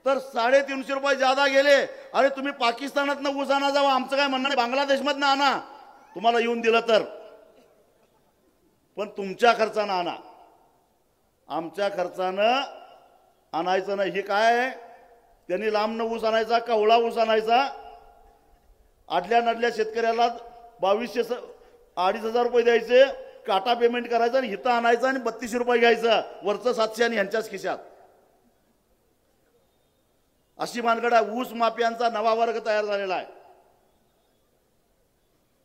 तर 350 रुपये जादा गेले। अरे तुम्ही पाकिस्तानातनं ऊस आणा जावा, आमचं काय म्हणणं नाही, बांगलादेशमधनं आणा तुम्हाला येऊन दिलं तर, पण तुमच्या खर्चानं आणा, आमच्या खर्चानं आणायचं नाही। हे काय आहे? त्यांनी लांबनं ऊस आणायचा, कवळा ऊस आणायचा, आडल्या नडल्या शेतकऱ्याला 2200 2,500 रुपये द्यायचे, काटा पेमेंट करायचा आणि हिता आणायचा आणि 3200 रुपये घ्यायचं, वरचं 700 आणि ह्यांच्याच खिशात. अशी भानगड आहे. ऊस माफियांचा नवा वर्ग तयार झालेला आहे.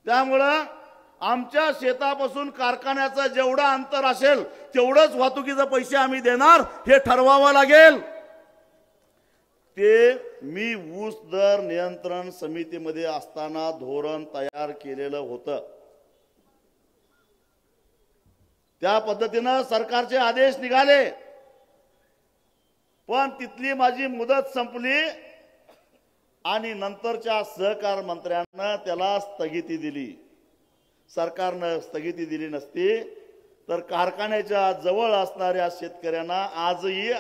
त्यामुळं आमच्या शेतापासून कारखान्याचं जेवढं अंतर असेल तेवढंच वाहतुकीचे पैसे आम्ही देणार, हे ठरवावं लागेल. ते मी ऊस दर नियंत्रण समितीमध्ये असताना धोरण तयार केलेलं होतं. त्या पद्धतीनं सरकारचे आदेश निघाले, पण तिथली माझी मुदत संपली आणि नंतरच्या सहकार मंत्र्यांना त्याला स्थगिती दिली. सरकारनं स्थगिती दिली नसती तर कारखान्याच्या जवळ असणाऱ्या शेतकऱ्यांना आजही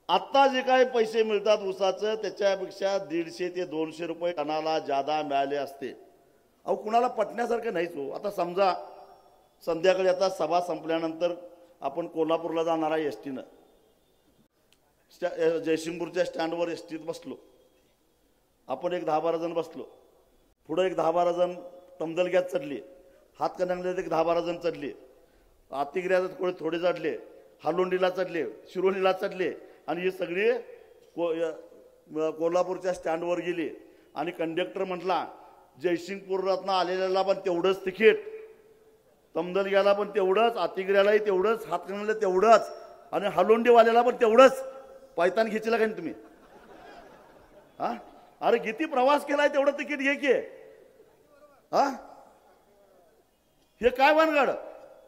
आता जे काही पैसे मिळतात ऊसाचं त्याच्यापेक्षा 150 ते 200 रुपये टनाला जादा मिळाले असते. अहो कुणाला पटण्यासारखं नाहीच हो. आता समजा संध्याकाळी आता सभा संपल्यानंतर आपण कोल्हापूरला जाणार आहे एसटीनं, जयसिंगपूरच्या स्टँडवर एसटीत बसलो आपण, एक 10-12 जण बसलो. पुढे एक 10-12 जण तमदलग्यात चढले, हातकणंगल्यात एक 10-12 जण चढले, आतिग्र्यात थोडे चढले, हालोंडीला चढले, शिरोलीला चढले आणि हे सगळे कोल्हापूरच्या स्टँडवर गेले. आणि कंडक्टर म्हटला जयसिंगपूररत्न आलेल्याला पण तेवढंच तिकीट, तमदलग्याला पण तेवढंच, आतिग्र्यालाही तेवढंच, हातकणंगल्याला तेवढंच आणि हालोंडीवाल्याला पण तेवढंच. पायतान घेतला का तुम्ही? हा, अरे किती प्रवास केलाय तेवढं तिकीट घे की. हा, हे काय भानगड?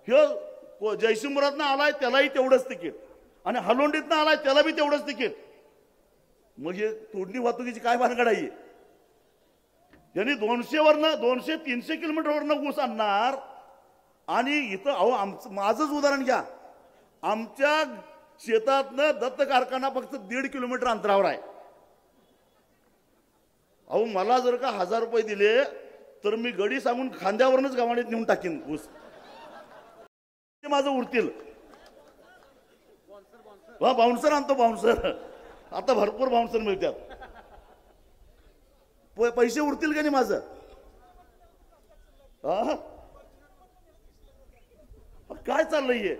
हे जयसिंगपुरातनं आलाय त्यालाही तेवढंच तिकीट आणि हलोंडीतनं आलाय त्याला बी तेवढंच तिकीट. मग हे तोडणी वाहतुकीची काय भानगड आहे? यांनी 200 वरनं 200-300 किलोमीटरवरनं ऊस आणणार आणि इथं अहो माझंच उदाहरण घ्या. आमच्या शेतातनं दत्त कारखाना फक्त 1.5 किलोमीटर अंतरावर आहे. अहो मला जर का 1000 रुपये दिले तर मी गडी सांगून खांद्यावरच गव्हाणीत नेऊन टाकीन ऊस, माझं उरतील. बाउन्सर आणतो, बाउन्सर. आता भरपूर बाउन्सर मिळतात, पैसे उरतील का नाही माझं? काय चाललंय हे?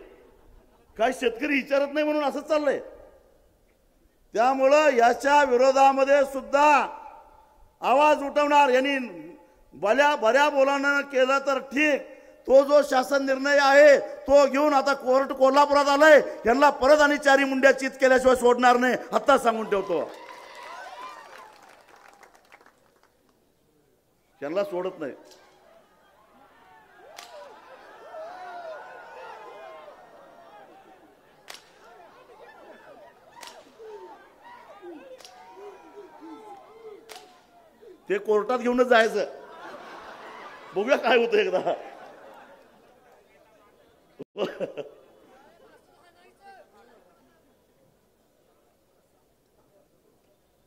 काय शेतकरी विचारत नाही म्हणून असं चाललंय? त्यामुळं याच्या विरोधामध्ये सुद्धा आवाज उठवणार. यांनी बऱ्या बोलानं केलं तर ठीक, तो जो शासन निर्णय आहे तो घेऊन आता कोर्ट कोल्हापुरात आलाय, यांना परत आणि 4 मुंड्या चित केल्याशिवाय सोडणार नाही, आता सांगून ठेवतो. यांना सोडत नाही. ते कोर्टात घेऊनच जायचं, बघूया काय होतं एकदा.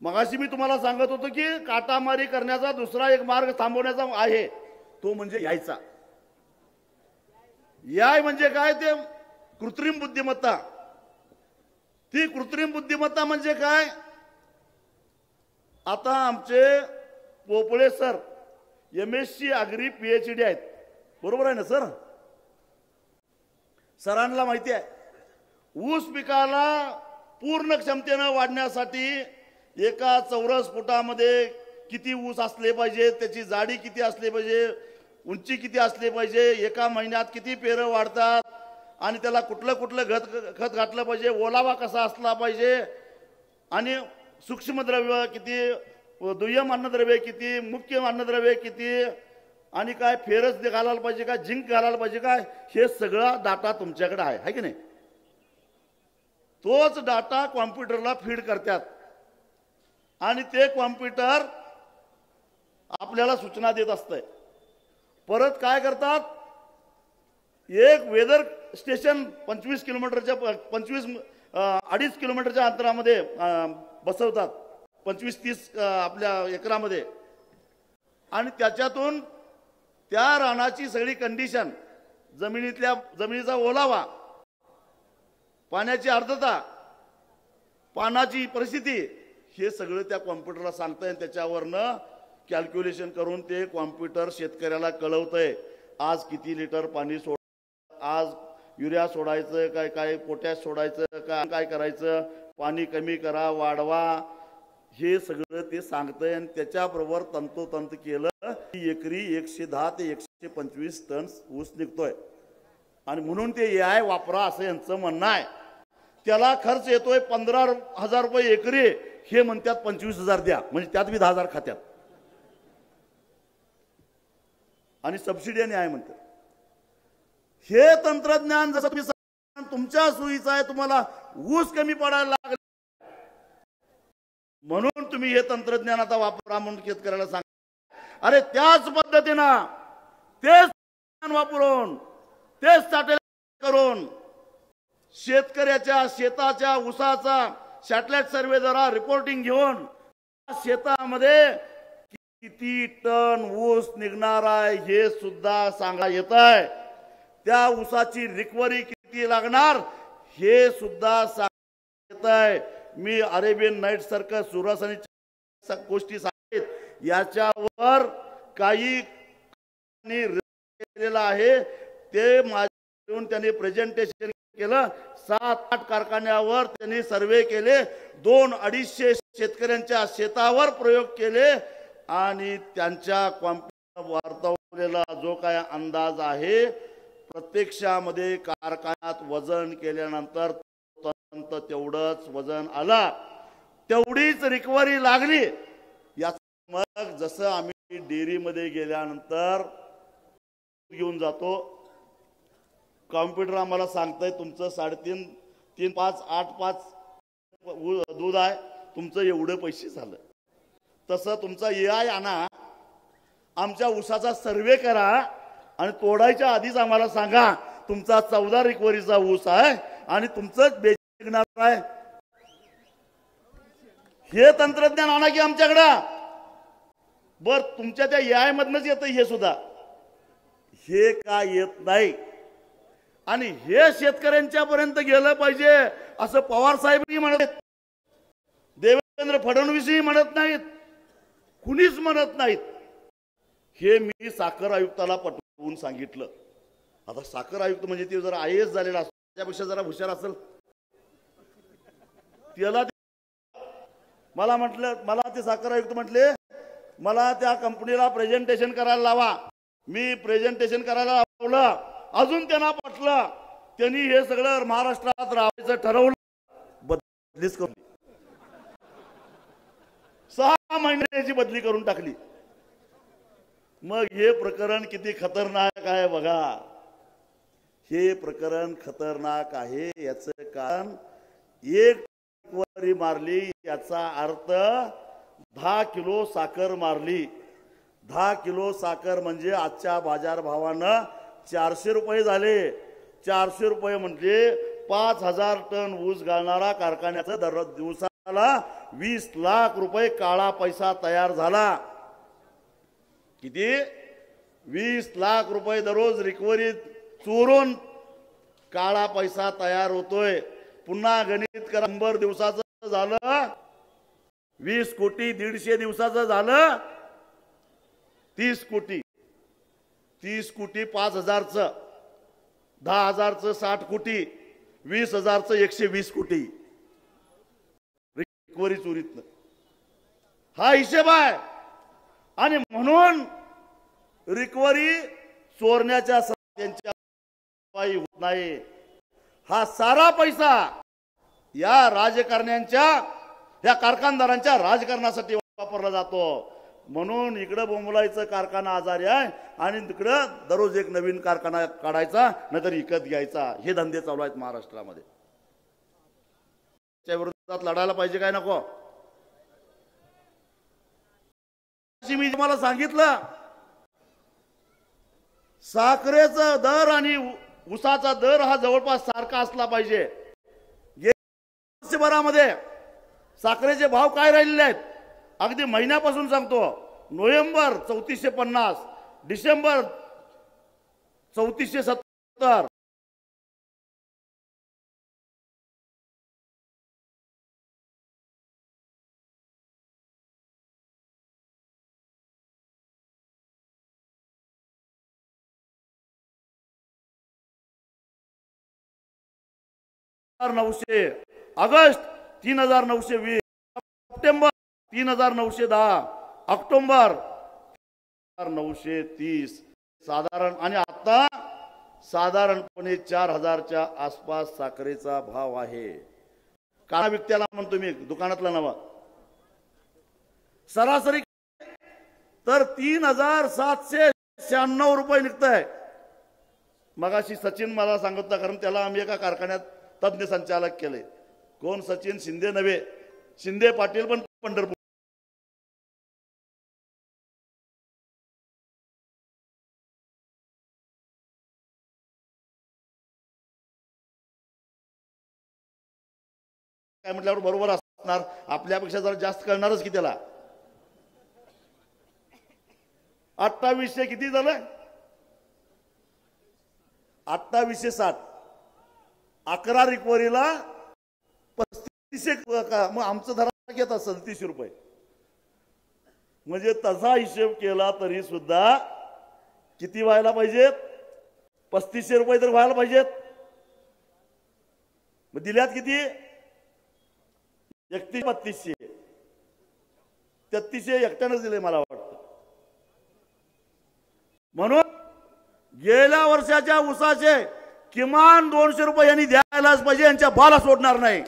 मगाशी मी तुम्हाला सांगत होतो की काटामारी करण्याचा दुसरा एक मार्ग थांबवण्याचा आहे, तो म्हणजे यायचा. याय म्हणजे काय? ते कृत्रिम बुद्धिमत्ता. ती कृत्रिम बुद्धिमत्ता म्हणजे काय? आता आमचे पोपळे सर MSc अग्री PhD आहेत, बरोबर आहे ना सर? सरांना माहिती आहे ऊस पिकाला पूर्ण क्षमतेनं वाढण्यासाठी एका चौरस फुटामध्ये किती ऊस असले पाहिजे, त्याची जाडी किती असली पाहिजे, उंची किती असली पाहिजे, एका महिन्यात किती पेरं वाढतात आणि त्याला कुठलं खत घातलं पाहिजे, ओलावा कसा असला पाहिजे आणि सूक्ष्मद्रव्य किती, दुय्यम अन्नद्रव्य किती, मुख्य अन्नद्रव्य किती आणि काय फेरस घालायला पाहिजे काय, झिंक घालायला पाहिजे काय, हे सगळा डाटा तुमच्याकडे आहे की नाही? तोच डाटा कॉम्प्युटरला फीड करतात आणि ते कॉम्प्युटर आपल्याला सूचना देत असतंय. परत काय करतात, एक वेदर स्टेशन 25 किलोमीटरच्या 2.5 किलोमीटरच्या अंतरामध्ये बसवतात, 25-30 आपल्या एकरामध्ये, आणि त्याच्यातून त्या रानाची सगळी कंडिशन, जमिनीचा ओलावा, पाण्याची आर्द्रता, पानाची परिस्थिती, हे सगळं त्या कॉम्प्युटरला सांगतंय. त्याच्यावरनं कॅल्क्युलेशन करून ते कॉम्प्युटर शेतकऱ्याला कळवतंय आज किती लिटर पाणी सोड आज युरिया सोडायचं काय काय पोटॅश सोडायचं काय करायचं, पाणी कमी करा वाढवा, हे सगळं ते सांगतंय. आणि त्याच्याबरोबर तंतोतंत केलं की एकरी 110 ते 125 टन ऊस निघतोय. आणि म्हणून ते AI वापरा असं यांचं म्हणणं आहे. त्याला खर्च येतोय 15,000 रुपये एकरी, हे म्हणतात 25,000 द्या, म्हणजे त्यात बी 10,000 खात्यात आणि सबसिडी आहे म्हणतात. हे तंत्रज्ञान जसं तुम्ही तुमच्या सोयीचं आहे, तुम्हाला ऊस कमी पडायला लागले म्हणून तुम्ही हे तंत्रज्ञान आता वापरा म्हणून शेतकऱ्याला सांग. अरे त्याच पद्धतीनं तेच वापरून तेच साठे करून शेतकऱ्याच्या शेताच्या ऊसाचा सॅटेलाइट सर्वे जरा रिपोर्टिंग घेऊन शेतामध्ये किती टन ऊस निघणार आहे हे सुद्धा सांगा येत आहे. त्या ऊसाची रिकव्हरी किती लागणार हे सुद्धा सांगा येत आहे. मी अरेबियन नाईट सारखं सुरस आणि गोष्टी सांगित, याच्यावर काही केलेलं आहे ते माझ्या त्यांनी प्रेझेंटेशन केलं. 7-8 कारखान्यावर त्यांनी सर्वे केले, 200-250 शेतकऱ्यांच्या शेतावर प्रयोग केले आणि त्यांच्या वार्तावलेला जो काय अंदाज आहे प्रत्यक्षामध्ये कारखान्यात वजन केल्यानंतर तेवढंच वजन आला, तेवढीच रिकव्हरी लागली. याचं मग जसं आम्ही डेअरीमध्ये गेल्यानंतर घेऊन जातो, कॉम्प्युटर आम्हाला सांगतंय तुमचं 3.5, 3.5, 8.5 दूध आहे, तुमचं एवढे पैसे झालं. तसं तुमचा AI आणा, आमच्या ऊसाचा सर्वे करा आणि तोडायच्या आधीच आम्हाला सांगा तुमचा 14 रिकव्हरीचा ऊस आहे आणि तुमचंच बेचणार आहे. हे तंत्रज्ञान आणा की आमच्याकडं. बर तुमच्या त्या AI मधनच येतं हे सुद्धा, हे का येत नाही. आणि हे शेतकऱ्यांच्या पर्यंत गेलं पाहिजे असं पवार साहेबही म्हणत, देवेंद्र फडणवीसही म्हणत नाहीत, कुणीच म्हणत नाहीत. हे मी साखर आयुक्ताला पटवून सांगितलं. आता साखर आयुक्त म्हणजे ते जरा IAS झालेला असतो, त्यापेक्षा जरा हुशार असेल. त्याला मला म्हटलं, मला ते साखर आयुक्त म्हटले मला त्या कंपनीला प्रेझेंटेशन करायला लावा. मी प्रेझेंटेशन करायला लावलं, अजून त्यांना पटलं. त्यांनी हे सगळं महाराष्ट्रात राहायचं ठरवलं, बदलीच करून 6 महिन्याची बदली करून टाकली. मग हे प्रकरण किती खतरनाक आहे बघा. हे प्रकरण खतरनाक आहे. याचं कारण एक रिकव्हरी मारली याचा अर्थ 10 किलो साखर मारली. 10 किलो साखर म्हणजे आजच्या बाजार भावानं 400 रुपये झाले. 400 रुपये म्हणजे 5,000 टन ऊस गाळणारा कारखान्याचा दर दिवसाला 20 लाख रुपये काळा पैसा तयार झाला. किती? 20 लाख रुपये दररोज रिकव्हरी चोरून काळा पैसा तयार होतोय. पुन्हा गणित करा, 100 दिवसाचं झालं 20 कोटी, 150 दिवसाचं झालं 30 कोटी. 30 कोटी 5,000चं, 10,000चं 60 कोटी, 20,000चं 120 कोटी रिकव्हरी चोरीतनं. हा हिशेब आहे. आणि म्हणून रिकव्हरी चोरण्याच्या त्यांच्या होत नाही. हा सारा पैसा या राजकारण्यांच्या, या कारखानदारांच्या राजकारणासाठी वापरला जातो. म्हणून इकडं बोंबलायचं कारखाना आजारी आहे आणि तिकडं दररोज एक नवीन कारखाना काढायचा, नाहीतर विकत घ्यायचा. हे धंदे चालू आहेत महाराष्ट्रामध्ये. त्या विरोधात लढायला पाहिजे काय नको. मी तुम्हाला सांगितलं, साखरेचा दर आणि ऊसाचा दर हा जवळपास सारखा असला पाहिजे. वर्षभरामध्ये साखरेचे भाव काय राहिलेले आहेत अगदी महिन्यापासून सांगतो. November 3450, December 3470, 3,900, August 3,920, September 3,910, October 930 साधारण, आणि आता साधारणपणे 4,000च्या आसपास साखरेचा भाव आहे. काळा विकत्याला म्हणतो मी, दुकानातला नवा. सरासरी तर 3,796 रुपये निघतंय. मगाशी सचिन मला सांगत होता, कारण त्याला आम्ही एका कारखान्यात तज्ञ संचालक केले. कोण? सचिन शिंदे नव्हे, शिंदे पाटील, पण पंढरपूर. काय म्हटल्यावर बरोबर असणार, आपल्यापेक्षा जरा जास्त कळणारच की त्याला. 2800 किती झालं? 2860. 11 रिकव्हरीला 3500, मग आमचं धरा घेतात 3700 रुपये. म्हणजे तसा हिशेब केला तरी सुद्धा किती व्हायला पाहिजेत? 3500 रुपये तर व्हायला पाहिजेत. मग दिल्यात किती? 31,3200. 3300 एकट्यानंच दिले मला वाटतं. म्हणून गेल्या वर्षाच्या ऊसाचे किमान 200 रुपये यांनी द्यायलाच पाहिजे, यांच्या बाला सोडणार नाही.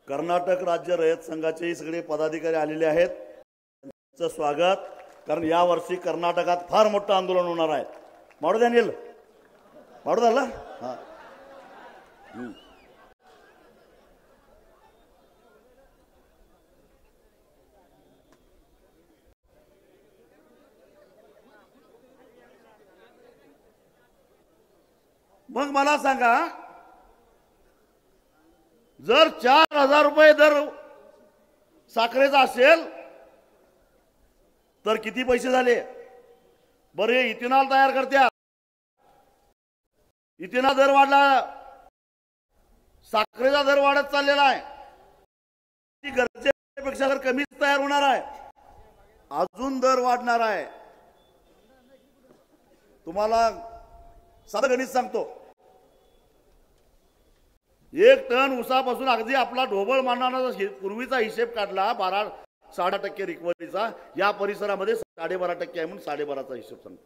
कर्नाटक राज्य रयत संघाचे सगळे पदाधिकारी आलेले आहेत, त्यांचं स्वागत. कारण या वर्षी कर्नाटकात फार मोठं आंदोलन होणार आहे. माडू द्या अनिल, माडू द्याला. हा, मग मला सांगा, जर 4,000 रुपये दर साखरेचा असेल तर किती पैसे झाले? बरे इथेनॉल तयार करत्या, इथेनॉल दर वाढला, साखरेचा दर वाढत चाललेला आहे. गरजेपेक्षा जर कमीच तयार होणार आहे, अजून दर वाढणार आहे. तुम्हाला साधं गणित सांगतो. 1 टन ऊसापासून अगदी आपला ढोबळ मांडणारा पूर्वीचा हिशेब काढला 12-6.5% रिकव्हरीचा, या परिसरामध्ये 12.5% आहे म्हणून 12.5चा हिशोब सांगतो.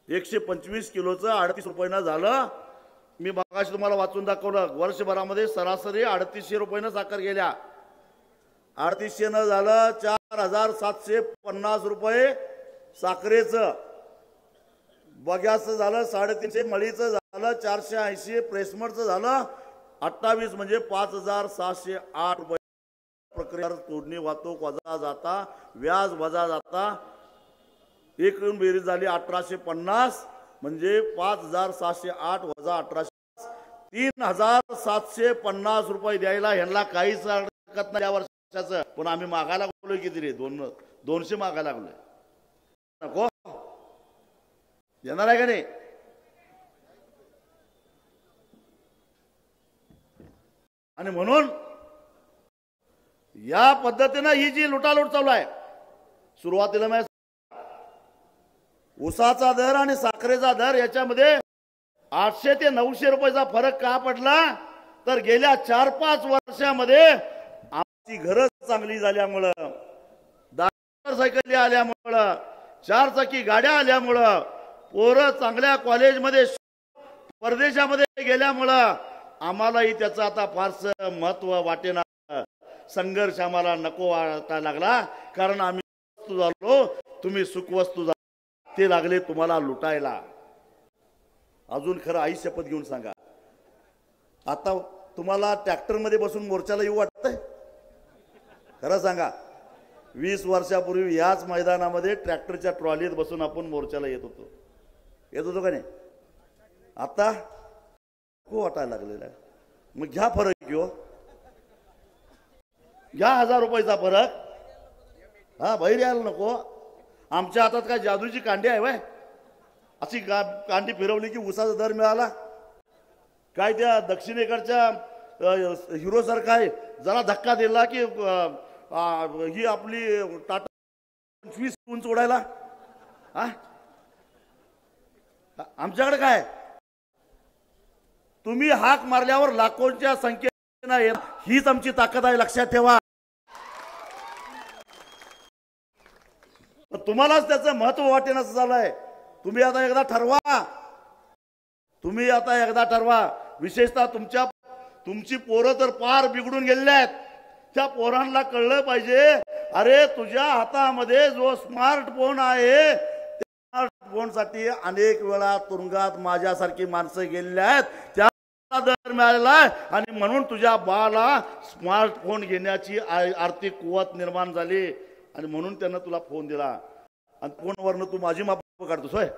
125 किलोचं 38 रुपयानं झालं. मी मागाशी तुम्हाला वाचून दाखवलं. वर्षभरामध्ये सरासरी 3800 रुपयानं साखर गेल्या. 3800 न झालं 4,750 रुपये साखरेचं, बग्याचं झालं 350, मळीचं झालं 480, प्रेसमडचं झालं 28, म्हणजे 5,608 रुपये. प्रक्रिया तोडणी, वाहतूक वजा जाता, व्याज वजा जाता, एकूण बेरीज झाली 1,850, म्हणजे 5,608 वजा 1,800, 3,750 रुपये द्यायला ह्यांना काहीच हरकत नाही या वर्षाचं. पण आम्ही मागायला लागलोय किती रे? 200 मागायला लागलोय. नको येणार आहे का नाही? आणि म्हणून या पद्धतीनं ही जी लुटालूट चालू आहे, सुरुवातीला मी ऊसाचा दर आणि साखरेचा दर याच्यामध्ये 800 ते 900 रुपयाचा फरक का पडला? तर गेल्या 4-5 वर्षामध्ये आमची घरं चांगली झाल्यामुळं, सायकली आल्यामुळं, 4 चाकी गाड्या आल्यामुळं, पोरं चांगल्या कॉलेजमध्ये परदेशामध्ये गेल्यामुळं आम्हालाही त्याचं आता फारसं महत्व वाटेना. संघर्ष आम्हाला नको वाटायला लागला, कारण आम्ही वस्तू झालो, तुम्ही सुखवस्तू झाला. ते लागले तुम्हाला लुटायला. अजून खरं आई शपथ घेऊन सांगा, आता तुम्हाला ट्रॅक्टरमध्ये बसून मोर्चाला येऊ वाटतंय? खरं सांगा. 20 वर्षापूर्वी याच मैदानामध्ये ट्रॅक्टरच्या ट्रॉलीत बसून आपण मोर्चाला येत होतो का नाही? आता खूप वाटायला लागलेला. मग घ्या फरक, घेऊ घ्या 1000 रुपयाचा फरक. हा, बाहेर यायला नको. आमच्या हातात काय जादूची कांडी आहे वय? अशी कांडी फिरवली की उसाचा दर मिळाला काय त्या दक्षिणेकडच्या हिरो सारखा आहे जरा धक्का दिला की ही आपली टाटा 25 उंच उडायला हा आमच्याकडे काय तुम्ही हाक मारल्यावर लाखोंच्या संख्येने हीच आमची ताकद आहे लक्षात ठेवा तुम्हालाच त्याचं महत्व वाटेनाचं झालंय तुम्ही आता एकदा ठरवा विशेषतः तुमची पोरं तर पार बिघडून गेलेली आहेत त्या पोरांना कळलं पाहिजे अरे तुझ्या हातामध्ये जो स्मार्टफोन आहे त्या स्मार्टफोनसाठी अनेक वेळा तुरुंगात माझ्यासारखी माणसं गेलेली आहेत त्या दर मिळालेला आहे आणि म्हणून तुझ्या बाळाला स्मार्टफोन घेण्याची आर्थिक कुवत निर्माण झाली आणि म्हणून त्यानं तुला फोन दिला आणि फोनवरनं तू माझी माप काढतोस होय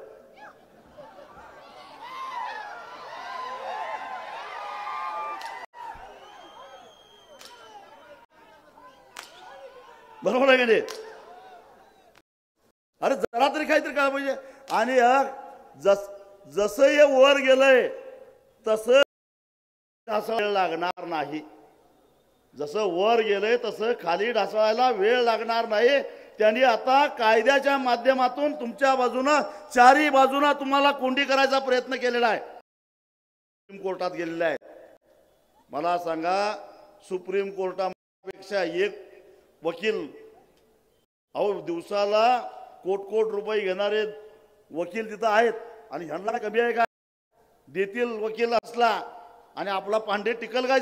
बरोबर आहे का नाही अरे जरा तरी काहीतरी काय पाहिजे आणि जसं हे वर गेलंय तसं ढासळायला लागणार नाही जसं वर गेलंय तसं खाली ढासळायला वेळ लागणार नाही त्यांनी आता कायद्याच्या माध्यमातून तुमच्या बाजूनं चारी बाजूनं तुम्हाला कोंडी करायचा प्रयत्न केलेला आहे सुप्रीम कोर्टात गेलेला आहे मला सांगा सुप्रीम कोर्टापेक्षा एक वकील अहो दिवसाला कोट रुपये घेणारे वकील तिथं आहेत आणि ह्यांना कमी आहे का देतील वकील असला आणि आपला पांडे टिकल काय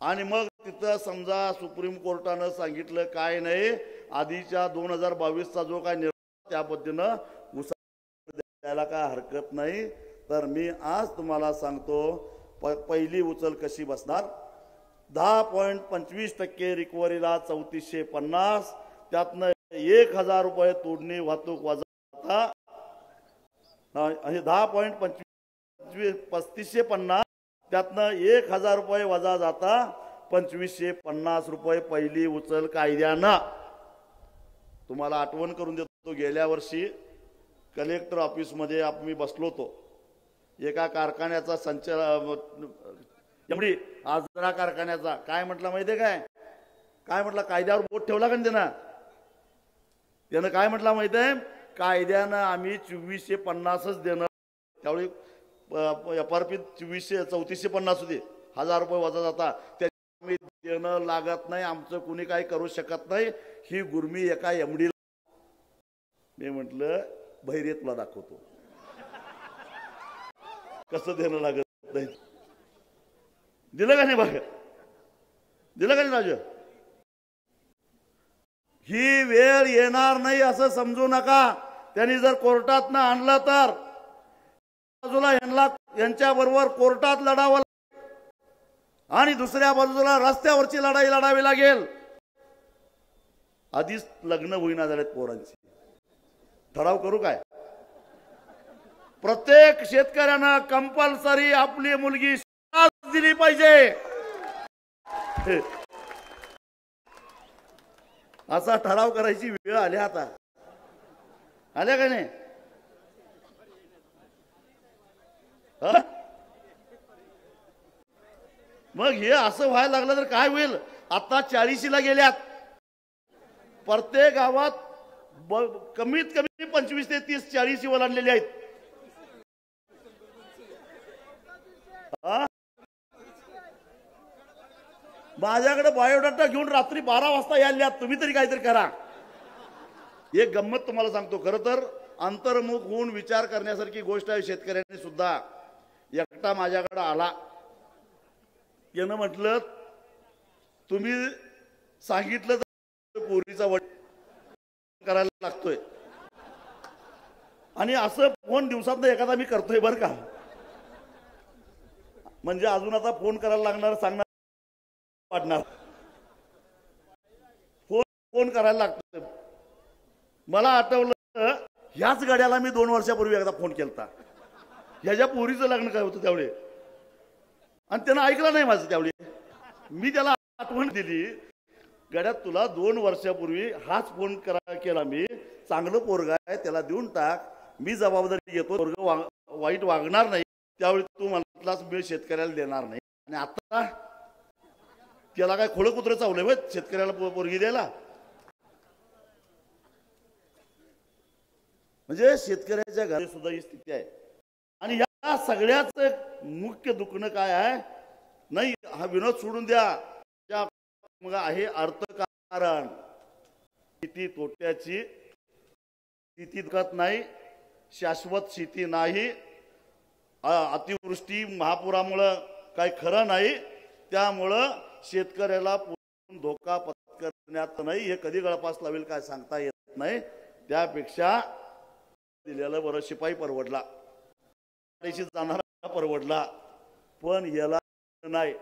आणि मग तिथं समजा सुप्रीम कोर्टानं सांगितलं काय नाही आधीच्या 2022चा जो काय निर्णय त्या पद्धतीनं द्यायला काय हरकत नाही तर मी आज तुम्हाला सांगतो पहिली उचल कशी बसणार 10.25% रिकव्हरीला 3450 त्यातनं 1000 रुपये तोडणी वाहतूक वजा आणि 10.3550 त्यातनं 1000 रुपये वजा जाता 2550 रुपये पहिली उचल कायद्यानं तुम्हाला आठवण करून देतो गेल्या वर्षी कलेक्टर ऑफिस मध्ये आम्ही बसलो होतो एका कारखान्याचा एवढी आजरा कारखान्याचा काय म्हटलं माहितीये काय म्हटलं कायद्यावर बोट ठेवला का त्यानं काय म्हटलं माहितीये कायद्यानं आम्ही 2450च देणं त्यावेळी FRP 3450 होते 1000 रुपये वजा जाता त्याची देणं लागत नाही आमचं कुणी काही करू शकत नाही ही गुरमी एका एमडी मी म्हटलं भैरे तुला दाखवतो कसं देणं लागत नाही दिलं का नाही बघा दिलं का नाही राजा ही वेळ येणार नाही असं समजू नका त्यांनी जर कोर्टात आणलं तर बाजूला यांच्या बरोबर कोर्टात लढावं आणि दुसऱ्या बाजूला रस्त्यावरची लढाई लढावी लागेल आधीच लग्न होईना झालेत पोरांची ठराव करू काय प्रत्येक शेतकऱ्यानं कंपल्सरी आपली मुलगी दिली पाहिजे असा ठराव करायची वेळ आली आता आल्या का नाही मग हे असं व्हायला लागलं तर काय होईल आता 40ला गेल्यात प्रत्येक गावात कमीत कमी 25 ते 30 40 ओलांडलेले आहेत माझ्याकडे बायोडाटा घेऊन रात्री 12 वाजता यायला तुम्ही तरी काहीतरी करा एक गंमत तुम्हाला सांगतो खरं तर अंतर्मुख होऊन विचार करण्यासारखी गोष्ट आहे शेतकऱ्यांनी सुद्धा एकटा माझ्याकडे आला यानं म्हटलं तुम्ही सांगितलं तर पोरीचा वट करायला लागतोय आणि असं फोन दिवसात एखादा मी करतोय बरं का म्हणजे अजून आता फोन करायला लागणार सांगणार वाटणार फोन करायला लागतोय मला आठवलं ह्याच गाड्याला मी 2 वर्षापूर्वी एकदा फोन केलता ह्याच्या पोरीचं लग्न काय होतं त्यावेळी आणि त्यानं ऐकलं नाही माझं त्यावेळी मी त्याला आठवण दिली गड्यात तुला 2 वर्षापूर्वी हाच फोन केला मी चांगलं पोरगा आहे त्याला देऊन टाक मी जबाबदारी घेतो, वर्ग वाईट वागणार नाही, त्यावेळी तू म्हटलास मी शेतकऱ्याला देणार नाही. आणि आता त्याला काय खोळ कुत्र चावलंय बघ शेतकऱ्याला पोरगी द्यायला. म्हणजे शेतकऱ्याच्या घरी सुद्धा ही स्थिती आहे. आणि या सगळ्याच मुख्य दुखणं काय आहे, नाही हा विनोद सोडून द्या, मग आहे अर्थकारण. शेती तोट्याची, शेती दुखत नाही, शाश्वत शेती नाही, अतिवृष्टी महापुरामुळं काही खरं नाही, त्यामुळं शेतकऱ्याला धोका पत्करण्यात नाही. हे कधी गळपास लावेल काय सांगता येत नाही. त्यापेक्षा दिलेलं बरं, शिपाई परवडला, जाणारा परवडला, पण याला नाही.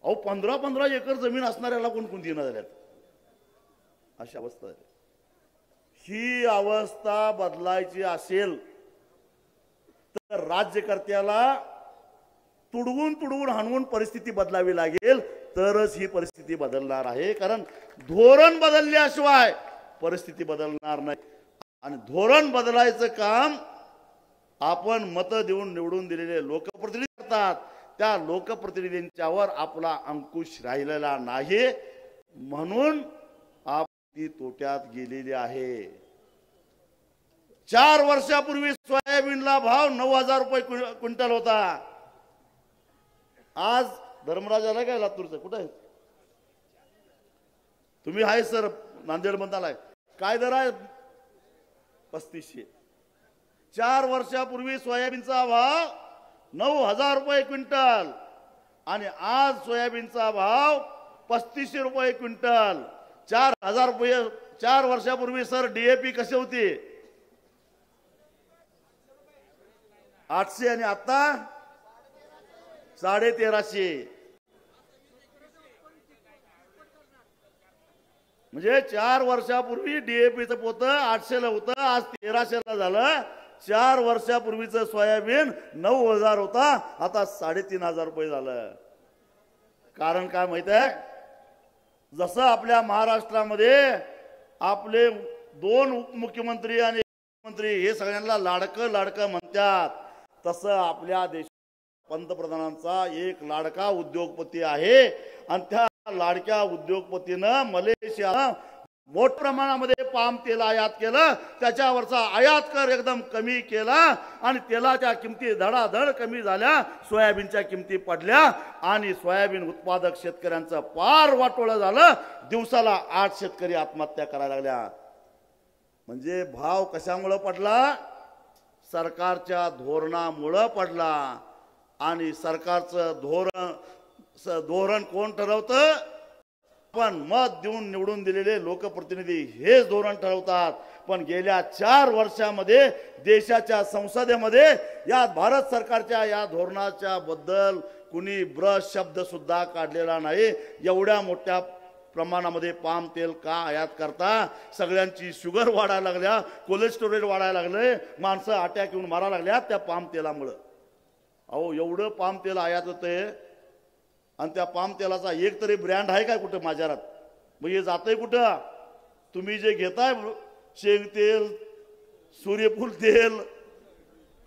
अहो 15-15 एकर जमीन असणाऱ्याला कोण देणं झाल्यात, अशी अवस्था आहे. ही अवस्था बदलायची असेल तर राज्यकर्त्याला तुडवून हाणवून परिस्थिती बदलावी लागेल, तरच ही परिस्थिती बदलणार आहे. कारण धोरण बदलल्याशिवाय परिस्थिती बदलणार नाही. आणि धोरण बदलायचं काम आपण मत देऊन निवडून दिलेले लोकप्रतिनिधी करतात. त्या लोकप्रतिनिधींच्यावर आपला अंकुश राहिलेला नाही, म्हणून ती तोट्यात गेलेली आहे. 4 वर्षापूर्वी सोयाबीनला भाव 9,000 रुपये क्विंटल होता. आज धर्मराज आला काय लातूरचा, कुठं आहे तुम्ही? आहे सर, नांदेड मधला काय दर आहे? 3500. 4 वर्षापूर्वी सोयाबीनचा भाव 9,000 रुपये क्विंटल आणि आज सोयाबीनचा भाव 3500 रुपये क्विंटल. 4,000 रुपये 4 वर्षापूर्वी सर डीएपी कसे होते? 800 आणि आता 1350. म्हणजे 4 वर्षापूर्वी डीएपीचं पोत 800 ला होतं, आज 1300 ला झालं. 4 वर्षापूर्वीचं सोयाबीन 9,000 होता, आता 3,500 रुपये झालं. कारण काय माहित आहे? जसं आपल्या महाराष्ट्रामध्ये आपले 2 उपमुख्यमंत्री आणि मुख्यमंत्री हे सगळ्यांना लाडकं म्हणतात, तसं आपल्या देशात पंतप्रधानांचा एक लाडका उद्योगपती आहे. आणि त्या लाडक्या उद्योगपतीनं मलेशिया मोठ्या प्रमाणामध्ये पाम तेल आयात केलं, त्याच्यावरचा आयात कर एकदम कमी केला आणि तेलाच्या किमती धडाधड कमी झाल्या, सोयाबीनच्या किमती पडल्या आणि सोयाबीन उत्पादक शेतकऱ्यांचं पार वाटोळं झालं. दिवसाला 8 शेतकरी आत्महत्या करायला लागल्या. म्हणजे भाव कशामुळे पडला? सरकारच्या धोरणामुळे पडला. आणि सरकारचं धोरण कोण ठरवतं? पण मत देऊन निवडून दिलेले लोकप्रतिनिधी हेच धोरण ठरवतात. पण गेल्या 4 वर्षामध्ये देशाच्या संसदेमध्ये या भारत सरकारच्या या धोरणाच्या बद्दल कुणी ब्रश शब्द सुद्धा काढलेला नाही. एवढ्या मोठ्या प्रमाणामध्ये पाम तेल का आयात करता? सगळ्यांची शुगर वाढायला लागल्या, कोलेस्टेरॉल वाढायला लागले, माणसं अटॅक येऊन मारायला लागल्या त्या पाम तेलामुळे. अहो एवढं पाम तेल आयात होते आणि त्या पाम तेलाचा एक तरी ब्रँड आहे काय कुठं बाजारात? मग हे जातंय कुठं? तुम्ही जे घेताय शेंग तेल, सूर्यफूल तेल,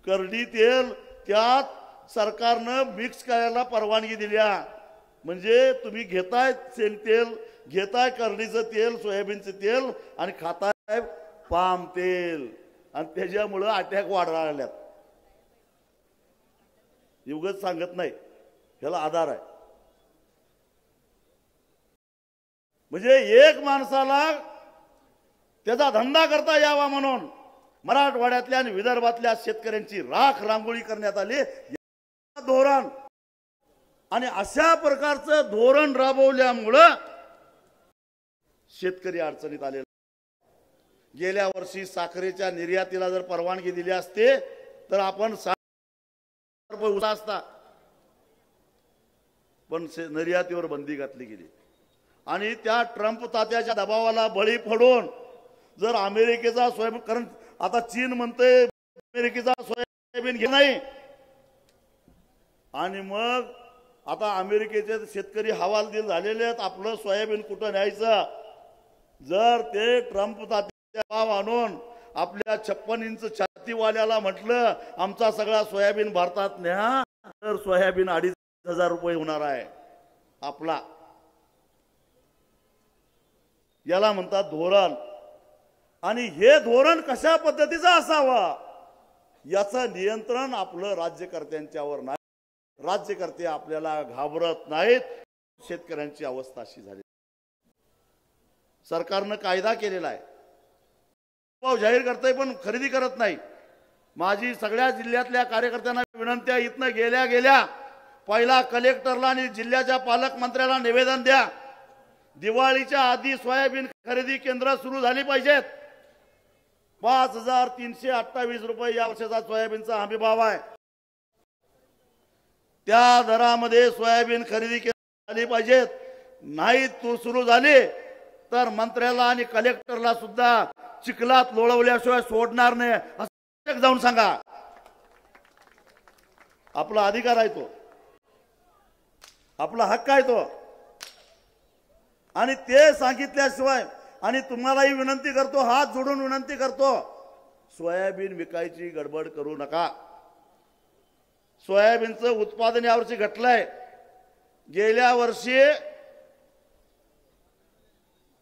करडी तेल, त्यात सरकारनं मिक्स करायला परवानगी दिल्या. म्हणजे तुम्ही घेताय शेंग तेल, घेताय करडीचं तेल, सोयाबीनचं तेल आणि खाताय पाम तेल आणि त्याच्यामुळं अटॅक वाढायला लागल्यात. एवढंच सांगत नाही, ह्याला आधार आहे. म्हणजे एक माणसाला त्याचा धंदा करता यावा म्हणून मराठवाड्यातल्या आणि विदर्भातल्या शेतकऱ्यांची राख रांगोळी करण्यात आली धोरण. आणि अशा प्रकारचं धोरण राबवल्यामुळं शेतकरी अडचणीत आलेला. गेल्या वर्षी साखरेच्या निर्यातीला जर परवानगी दिली असते तर आपण 60 रुपये उसा असता, पण निर्यातीवर बंदी घातली गेली. आणि त्या ट्रम्प तात्याच्या दबावाला बळी पडून जर अमेरिकेचा सोयाबीन, कारण आता चीन म्हणते अमेरिकेचा सोयाबीन घे नाही, आणि मग आता अमेरिकेचे शेतकरी हवालदिल झालेले आहेत, आपलं सोयाबीन कुठं न्यायचं. जर ते ट्रम्प तात्याचा दबाव आणून आपल्या 56 इंच छातीवाल्याला म्हटलं आमचा सगळा सोयाबीन भारतात न्या, तर सोयाबीन 2,500 रुपये होणार आहे आपला. याला म्हणतात धोरण. आणि हे धोरण कशा पद्धतीचं असावं याचं नियंत्रण आपलं राज्यकर्त्यांच्यावर नाही. राज्यकर्ते आपल्याला घाबरत नाहीत. शेतकऱ्यांची अवस्था अशी झाली. सरकारनं कायदा केलेला आहे, भाव जाहीर करतंय पण खरेदी करत नाही. माझी सगळ्या जिल्ह्यातल्या कार्यकर्त्यांना विनंती आहे, इथनं गेल्या पहिला कलेक्टरला आणि जिल्ह्याच्या पालकमंत्र्याला निवेदन द्या, दिवाळीच्या आधी सोयाबीन खरेदी केंद्र सुरू झाली पाहिजेत. 5,328 रुपये या वर्षाचा सोयाबीनचा हमी भाव आहे. त्या दरामध्ये सोयाबीन खरेदी झाली पाहिजेत. नाही तो सुरू झाली तर मंत्र्याला आणि कलेक्टरला सुद्धा चिखलात लोळवल्याशिवाय सोडणार नाही असं जाऊन सांगा. आपला अधिकार आहे तो, आपला हक्क आहे तो. आणि ते सांगितल्याशिवाय, आणि तुम्हालाही विनंती करतो, हात जोडून विनंती करतो, सोयाबीन विकायची गडबड करू नका. सोयाबीनचं उत्पादन यावर्षी घटलंय. गेल्या वर्षी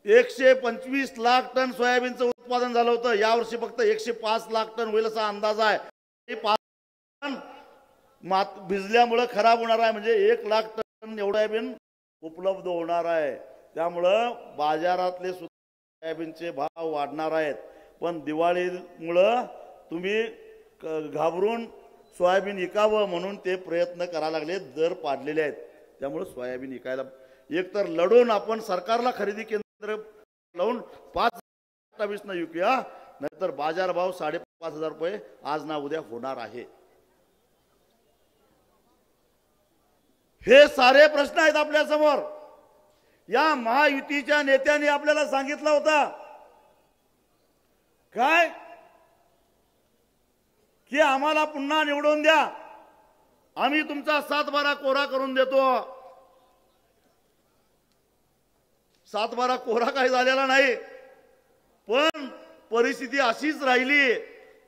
125 लाख टन सोयाबीनचं उत्पादन झालं होतं. यावर्षी फक्त 105 लाख टन होईल असा अंदाज आहे. 5 टन भिजल्यामुळे खराब होणार आहे, म्हणजे 1 लाख टन एवढं सोयाबीन उपलब्ध होणार आहे. त्यामुळं बाजारातले सोयाबीनचे भाव वाढणार आहेत. पण दिवाळीमुळं तुम्ही घाबरून सोयाबीन विकावं म्हणून ते प्रयत्न करायला लागले, दर पाडलेले आहेत. त्यामुळे सोयाबीन विकायला एकतर लढून आपण सरकारला खरेदी केंद्र लावून 5,28 न विकूया, नाहीतर बाजारभाव 5,500 रुपये आज ना उद्या होणार आहे. हे सारे प्रश्न आहेत आपल्या समोर. या महायुतीच्या नेत्यांनी आपल्याला सांगितलं होतं काय की आम्हाला पुन्हा निवडून द्या, आम्ही तुमचा 7-12 कोरा करून देतो. 7-12 कोरा काही झालेला नाही, पण परिस्थिती अशीच राहिली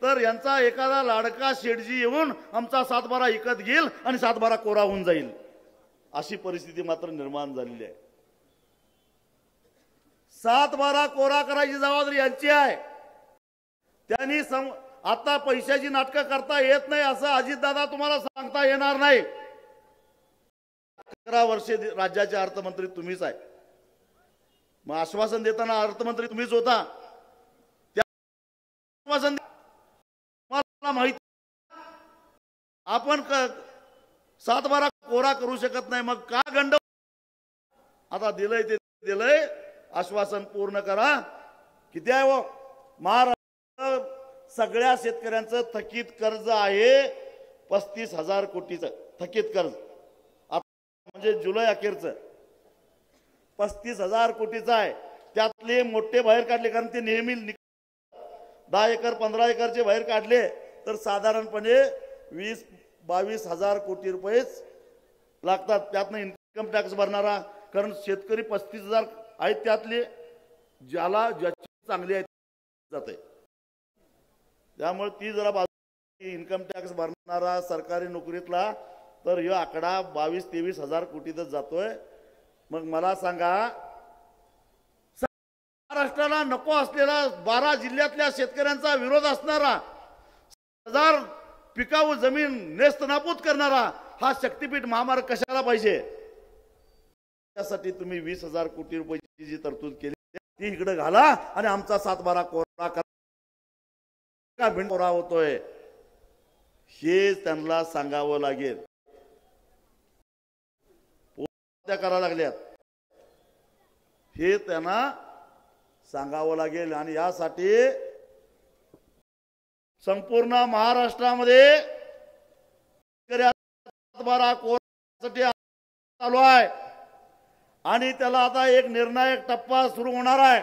तर यांचा एखादा लाडका शेठजी येऊन आमचा 7-12 विकत घेईल आणि 7-12 कोरा होऊन जाईल, अशी परिस्थिती मात्र निर्माण झालेली आहे. 7-12 कोरा करायची जबाबदारी यांची आहे. त्यांनी आता पैशाची नाटकं करता येत नाही असं अजितदादा तुम्हाला सांगता येणार नाही. 11 वर्षे राज्याचे अर्थमंत्री तुम्हीच आहे. मग आश्वासन देताना अर्थमंत्री तुम्हीच होता. त्या आश्वासन मला माहिती आपण 7-12 कोरा करू शकत नाही, मग का गंड. आता दिलंय ते दिलंय, आश्वासन पूर्ण करा. किती आहे हो? महाराष्ट्र सगळ्या शेतकऱ्यांचं थकीत कर्ज आहे 35,000 कोटीचं थकीत कर्ज. म्हणजे जुलै अखेरचं 35,000 कोटीचं आहे. त्यातले मोठे बाहेर काढले, कारण ते नेहमी 10 एकर 15 एकरचे बाहेर काढले तर साधारणपणे 20-22 हजार कोटी रुपयेच लागतात. त्यातनं इन्कम टॅक्स भरणारा, कारण शेतकरी 35,000 आहेत, त्यातले ज्याची चांगली आहे जाते. त्यामुळे ती जरा बाजू इन्कम टॅक्स भरणारा सरकारी नोकरीतला तर हा आकडा 22-23 हजार कोटीतच जातोय. मग मला सांगा, महाराष्ट्राला नको असलेला 12 जिल्ह्यातल्या शेतकऱ्यांचा विरोध असणारा, 1000 पिकाऊ जमीन नेस्तनाबूत करणारा हा शक्तीपीठ महामार्ग कशाला पाहिजे? त्यासाठी तुम्ही 20,000 कोटी रुपयाची जी तरतूद केली ती इकडे घाला आणि आमचा 7-12 कोरा का भिंडोरा होतोय हे त्यांना सांगावं लागेल. त्या करा लागल्यात हे त्यांना सांगावं लागेल. आणि यासाठी संपूर्ण महाराष्ट्रामध्ये 7-12 कोरासाठी चालू आहे आणि त्याला आता एक निर्णायक टप्पा सुरू होणार आहे.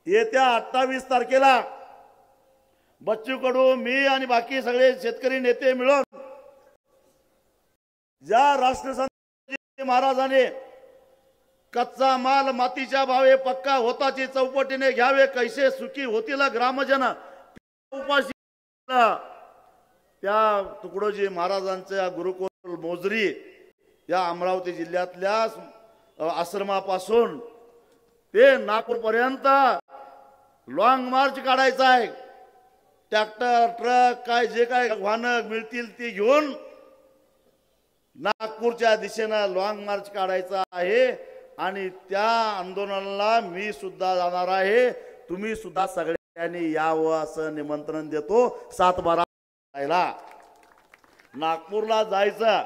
येत्या 28 तारखेला बच्चू कडू, मी आणि बाकी सगळे शेतकरी नेते मिळून ज्या राष्ट्रसंत महाराजांनी कच्चा माल मातीच्या भावे पक्का होताची चौपटीने घ्यावे, कैसे सुखी होतील ग्रामजन उपाशी. त्या तुकडोजी महाराजांच्या गुरुकुल मोजरी या अमरावती जिल्ह्यातल्या आश्रमापासून ते नागपूर पर्यंत लॉंग मार्च काढायचा आहे. ट्रॅक्टर ट्रक काय जे काय वाहनं मिळतील ते घेऊन नागपूरच्या दिशेनं लॉंग मार्च काढायचा आहे. आणि त्या आंदोलनाला मी सुद्धा जाणार आहे. तुम्ही सुद्धा सगळ्यांनी यावं असं निमंत्रण देतो. 7-12 जायला नागपूरला जायचं.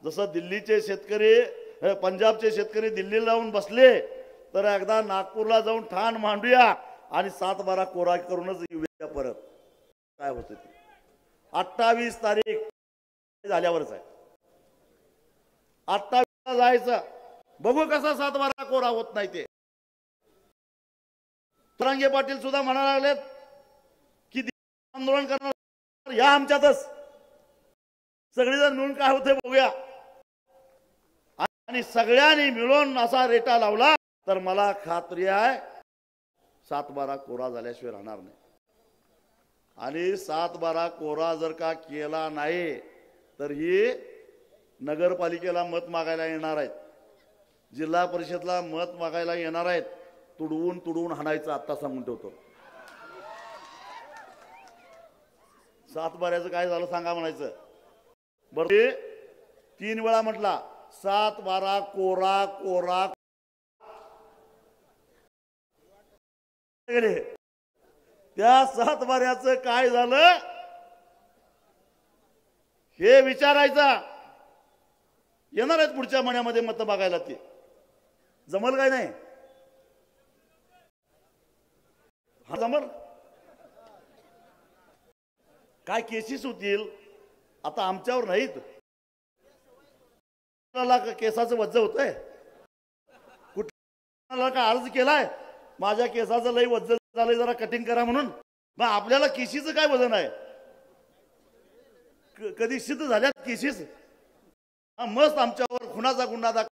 जसं दिल्लीचे शेतकरी पंजाबचे शेतकरी दिल्लीला जाऊन बसले तर एकदा नागपूरला जाऊन ठाण मांडूया आणि 7-12 कोरा करूनच येऊया परत. काय होतं ते 28 तारीख झाल्यावरच आहे. 28 जायचं. बघू कसा 7-12 कोरा होत नाही ते. तुरांगे पाटील सुद्धा म्हणायला लागलेत की आंदोलन करणार या आमच्यातच सगळेजण मिळून काय होते बघूया. आणि सगळ्यांनी मिळून असा रेटा लावला तर मला खात्री आहे 7-12 कोरा झाल्याशिवाय राहणार नाही. आणि 7-12 कोरा जर का केला नाही तर ही नगरपालिकेला मत मागायला येणार आहेत, जिल्हा परिषदला मत मागायला येणार आहेत. तुडवून तुडवून हाणायचं आता सांगून ठेवतो. 7-12चं काय झालं सांगा म्हणायचं. बरं 3 वेळा म्हटला 7-12 कोरा कोरा. त्या 7-12चं काय झालं हे विचारायचं. येणार आहेत पुढच्या महिन्यामध्ये मत मागायला. ते जमल काय नाही हा जमल काय केसेस होतील आता आमच्यावर नाहीत. केसाचं वज्ज होतंय. कुठला का अर्ज केलाय माझ्या केसाचं लई वज्ज झालंय जरा कटिंग करा म्हणून. मग आपल्याला केशीचं काय वजन आहे. कधी सिद्ध झाल्यात केसेस मस्त आमच्यावर खुनाचा गुन्हा दाखल,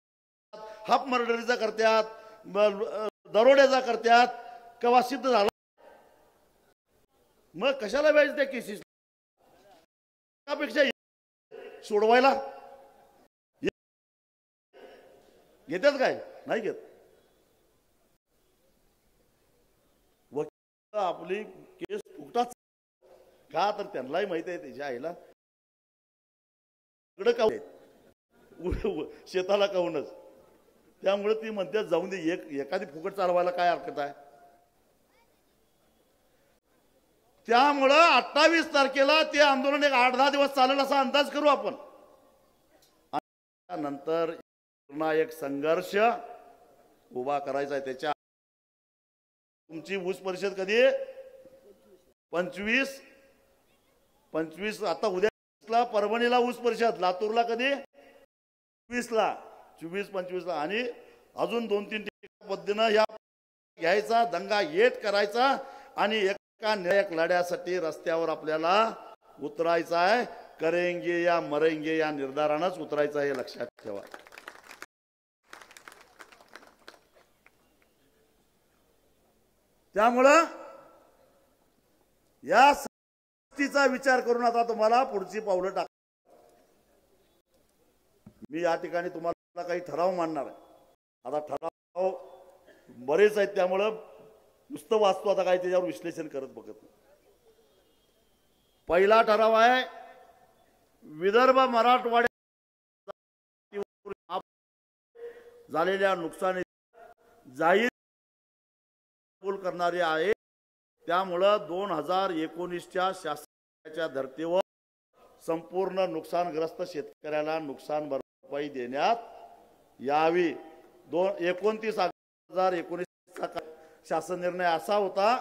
हाफ मर्डरीचा करतात, दरोड्याचा करतात. केव्हा सिद्ध झाला मग कशाला व्याज त्या केसेस. त्यापेक्षा सोडवायला घेतात काय नाही घेत. वकील आपली केस फुकटाच का तर त्यांनाही माहिती आहे त्याच्या आईला इकडं का शेताला काहूनच. त्यामुळे ती म्हणते जाऊन दे एखादी फुकट चालवायला काय हरकत आहे. त्यामुळं 28 तारखेला ते आंदोलन एक 8-10 दिवस चालेल असा अंदाज करू आपण. नंतर पुन्हा एक संघर्ष उभा करायचा आहे. त्याच्या तुमची ऊस परिषद कधी 25 आता उद्या परभणीला ऊस परिषद, लातूरला कधी 24-25 आणि अजून 2-3 पद्धतीनं या घ्यायचा दंगा येट करायचा आणि एका न्यायक लढ्यासाठी रस्त्यावर आपल्याला उतरायचं आहे. करेंगे या मरेंगे या निर्धारानंच उतरायचं आहे, लक्षात ठेवा. त्यामुळं या गोष्टीचा विचार करून आता तुम्हाला पुढची पावलं टाक. मी या ठिकाणी तुम्हाला काही ठराव मांडणार आहे. आता ठराव बरेच आहेत त्यामुळं नुसतं वाचतो आता काही त्याच्यावर विश्लेषण करत बघत नाही. पहिला ठराव आहे विदर्भ मराठवाड्यात झालेल्या नुकसानी जाहीर करणारे आहे. त्यामुळं 2019च्या शासनाच्या धर्तीवर संपूर्ण नुकसानग्रस्त शेतकऱ्याला नुकसान भरपाई देण्यात यावी. 29/2019चा शासन निर्णय असा होता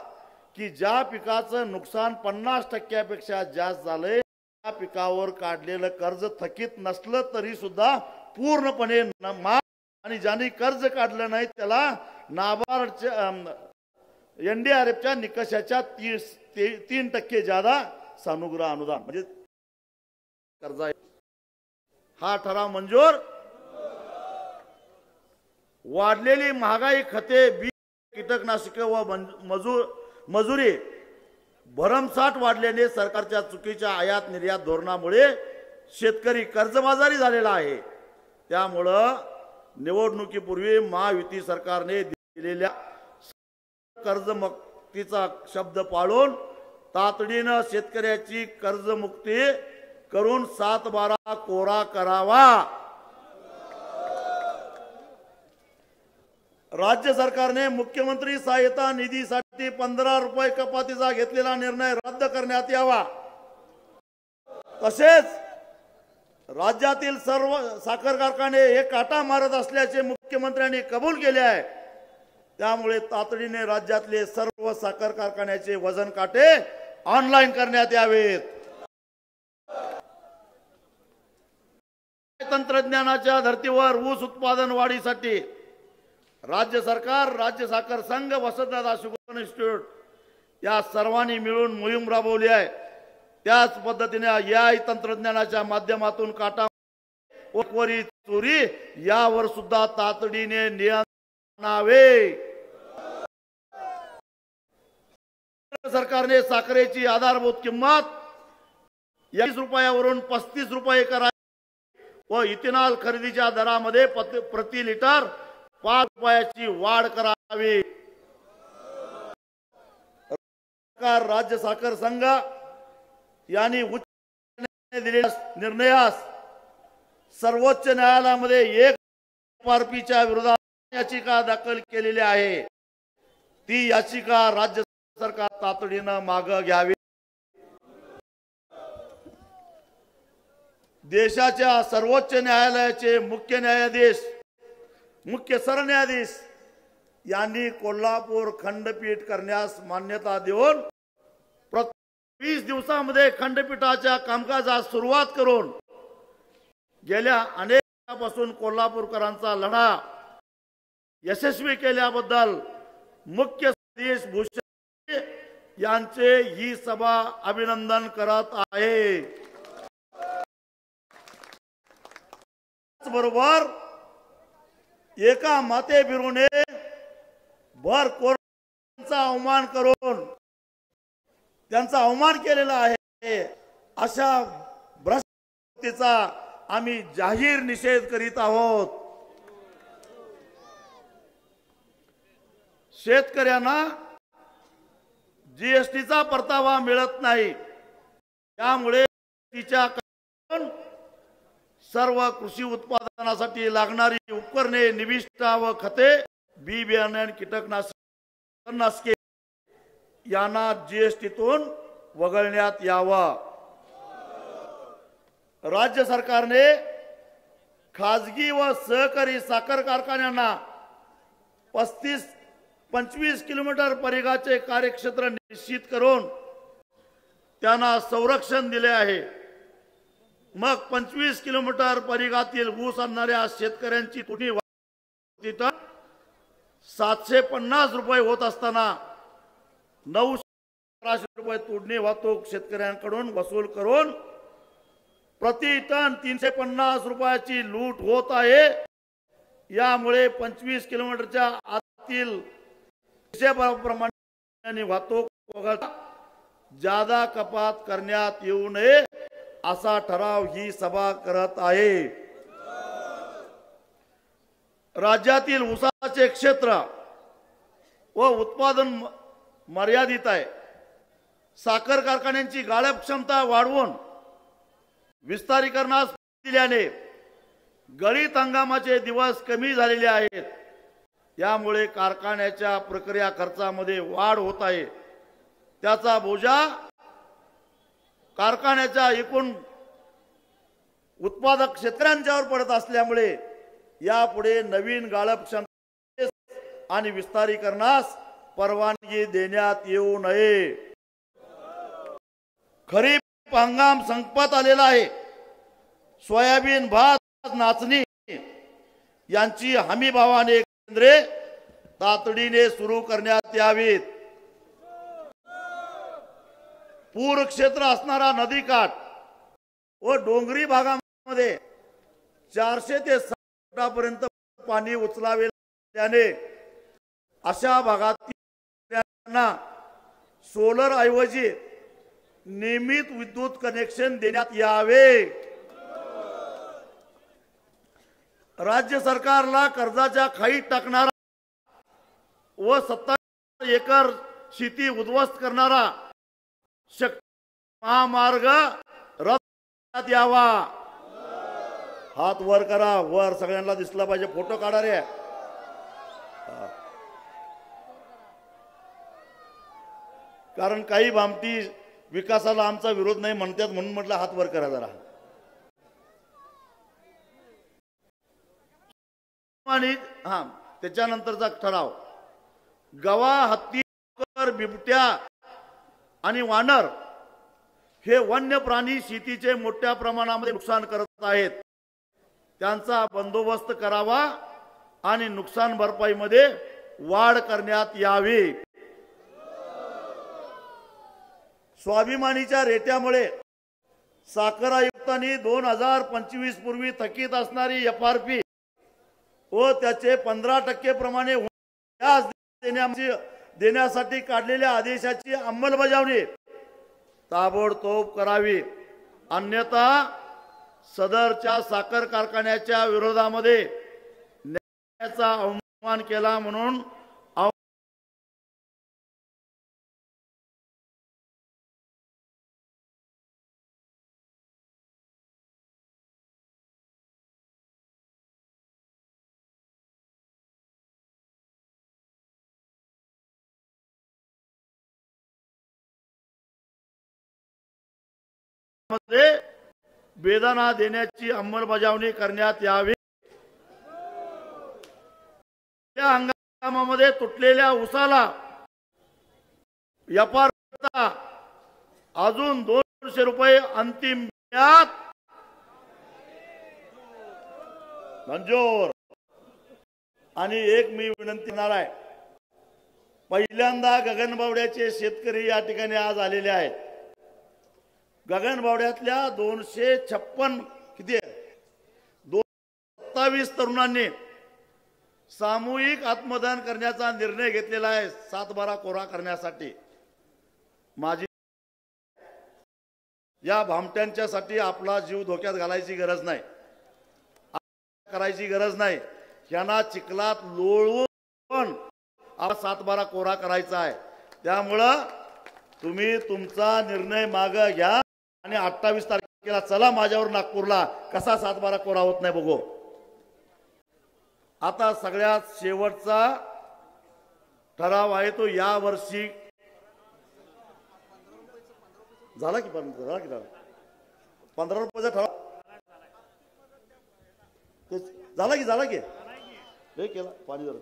की ज्या पिकाचं नुकसान 50% जास्त झालंय त्या पिकावर काढलेलं कर्ज थकीत नसलं तरी सुद्धा पूर्णपणे माफ. आणि ज्यांनी कर्ज काढलं नाही त्याला नाबार्डच्या NDRFच्या निकषाच्या 3% ज्यादा सानुग्रह अनुदान म्हणजे कर्ज. हा ठराव मंजूर. वाढलेली महागाई, खते, बी, कीटकनाशके व मजुरी भरमसाठ वाढल्याने सरकारच्या चुकीच्या आयात निर्यात धोरणामुळे शेतकरी कर्जबाजारी झालेला आहे। त्यामुळं निवडणुकीपूर्वी महायुती सरकारने दिलेल्या कर्जमुक्तीचा शब्द पाळून तातडीनं शेतकऱ्याची कर्जमुक्ती करून 7/12 कोरा करावा। राज्य सरकारने मुख्यमंत्री सहायता निधीसाठी 15 रुपये कपातीचा घेतलेला निर्णय रद्द करण्यात यावा। तसेच राज्यातील सर्व साखर कारखाने हे काटा मारत असल्याचे मुख्यमंत्र्यांनी कबूल केले आहे। त्यामुळे तातडीने राज्यातले सर्व साखर कारखान्याचे वजन काटे ऑनलाईन करण्यात यावेत। तंत्रज्ञानाच्या धर्तीवर ऊस उत्पादन वाढीसाठी राज्य सरकार, राज्य साखर संघ, वसंतदादा शुगर इन्स्टिट्यूट या सर्वांनी मिळून मोहीम राबवली आहे। त्याच पद्धतीने AI तंत्रज्ञानाच्या माध्यमातून काटा वरी चोरी यावर सुद्धा तातडीने नियंत्रण आणावे। सरकारने साखरेची आधारभूत किंमत 20 रुपयावरून 35 रुपये करावी व इथेनॉल खरेदीच्या दरामध्ये प्रति लिटर 5 रुपयाची वाढ करावी। सरकार, राज्य साखर संघ यांनी उच्च न्यायालयाने दिलेल्या निर्णयास सर्वोच्च न्यायालयामध्ये MSPच्या विरोधात याचिका दाखल केलेली आहे। ती याचिका राज्य सरकार तातडीनं मागे घ्यावी। देशाच्या सर्वोच्च न्यायालयाचे मुख्य सरन्यायाधीश यांनी कोल्हापूर खंडपीठ करण्यास मान्यता देऊन 20 दिवसांमध्ये खंडपीठाच्या कामकाजास सुरुवात करून गेल्या अनेक वर्षांपासून कोल्हापूरकरांचा लढा यशस्वी केल्याबद्दल मुख्य न्यायाधीश भूषण यांचे ही सभा अभिनंदन करत आहे। त्याचबरोबर एका माते बिरूने भर कोर्टाचा अवमान करून त्यांचा अवमान केलेला आहे। अशा भ्रष्टाचाराचा आम्ही जाहीर निषेध करीत आहोत। शेतकऱ्यांना GSTचा परतावा मिळत नाही, त्यामुळे तिच्या सर्व कृषी उत्पादनासाठी लागणारी उपकरणे, निविष्ठा व खते, बी बियाणे, कीटकनाशके यांना GSTतून वगळण्यात यावा। राज्य सरकारने खाजगी व सहकारी साखर कारखान्यांना 35-25 किलोमीटर परिघाचे कार्यक्षेत्र निश्चित करून त्यांना संरक्षण दिले आहे। मग 25 किलोमीटर परिघातील ऊस आणणाऱ्या शेतकऱ्यांची तुटी 750 रुपये होत असताना 900 रुपये तोडणी वाहतूक शेतकऱ्यांकडून वसूल करून प्रति टन 350 रुपयाची लूट होत आहे। यामुळे 25 किलोमीटरच्या आतील प्रमाणे वाहतूक वगळता जादा कपात करण्यात येऊ नये असा ठराव ही सभा करत आहे। राज्यातील ऊसाचे क्षेत्र व उत्पादन मर्यादित आहे। साखर कारखान्यांची गाळप क्षमता वाढवून विस्तारीकरणास दिल्याने गळीत हंगामाचे दिवस कमी झालेले आहेत। यामुळे कारखान्याच्या प्रक्रिया खर्चामध्ये वाढ होत आहे। त्याचा बोजा कारखान्याच्या एकूण उत्पादक शेतकऱ्यांच्यावर पडत असल्यामुळे यापुढे नवीन गाळप क्षमता आणि विस्तारीकरणास परवानगी देण्यात येऊ नये। खरीप हंगाम संपत आलेला आहे। सोयाबीन, भात, नाचणी यांची हमी भावाने केंद्रे तातडीने सुरू करण्यात यावीत। पूर क्षेत्र असणारा नदीकाठ व डोंगरी भागामध्ये 400 ते 600 फुटापर्यंत पाणी उचलावे त्याने अशा भागातील सोलर ऐवजी नियमित विद्युत कनेक्शन देण्यात यावे। राज्य सरकारला कर्जाच्या खाईत टाकणारा व 27 एकर शेती उद्ध्वस्त करणारा महामार्ग रद्द करण्यात यावा। हात वर करा, वर सगळ्यांना दिसला पाहिजे, फोटो काढा रे। कारण काही भामटी विकासाला आमचा विरोध नाही म्हणतात म्हणून म्हटलं हात वर करा जरा। आणि त्याच्यानंतरचा ठराव, गवा, हत्ती, बिबट्या आणि वानर हे वन्य प्राणी शेतीचे मोठ्या प्रमाणामध्ये नुकसान करत आहेत, त्यांचा बंदोबस्त करावा आणि नुकसान भरपाईमध्ये वाढ करण्यात यावी। स्वाभिमानीच्या रेट्यामुळे साखर आयुक्तांनी 2025 पूर्वी थकीत असणारी FRP व त्याचे 15% प्रमाणे व्याज देण्यासाठी काढलेल्या आदेशाची अंमलबजावणी ताबडतोब करावी, अन्यथा सदरच्या साखर कारखान्याच्या विरोधामध्ये न्यायाचा अवमान केला म्हणून वेदना देण्याची अंमलबजावणी करण्यात यावी। या हंगामामध्ये तुटलेल्या उसाला FRP अजून 200 रुपये अंतिम म्याद मंजूर। आणि एक मी विनंती करणार आहे, पहिल्यांदा गगनबावड्याचे शेतकरी या ठिकाणी आज आलेले आहेत। गगनबावड्यातल्या 256 किती 227 तरुणांनी सामूहिक आत्मदान करण्याचा निर्णय घेतलेला आहे 7/12 कोरा करण्यासाठी। माझी या भामट्यांच्यासाठी आपला जीव धोक्यात घालायची गरज नाही, करायची गरज नाही। यांना चिखलात लोळवून 7/12 कोरा करायचा आहे। त्यामुळं तुम्ही तुमचा निर्णय मागे घ्या आणि 28 तारखेला चला माझ्यावर नागपूरला, कसा 7/12 कोरा होत नाही बघू। आता सगळ्यात शेवटचा ठराव आहे तो या वर्षी झाला की 15 रुपयाचा ठराव झाला की हे केला पाणी जर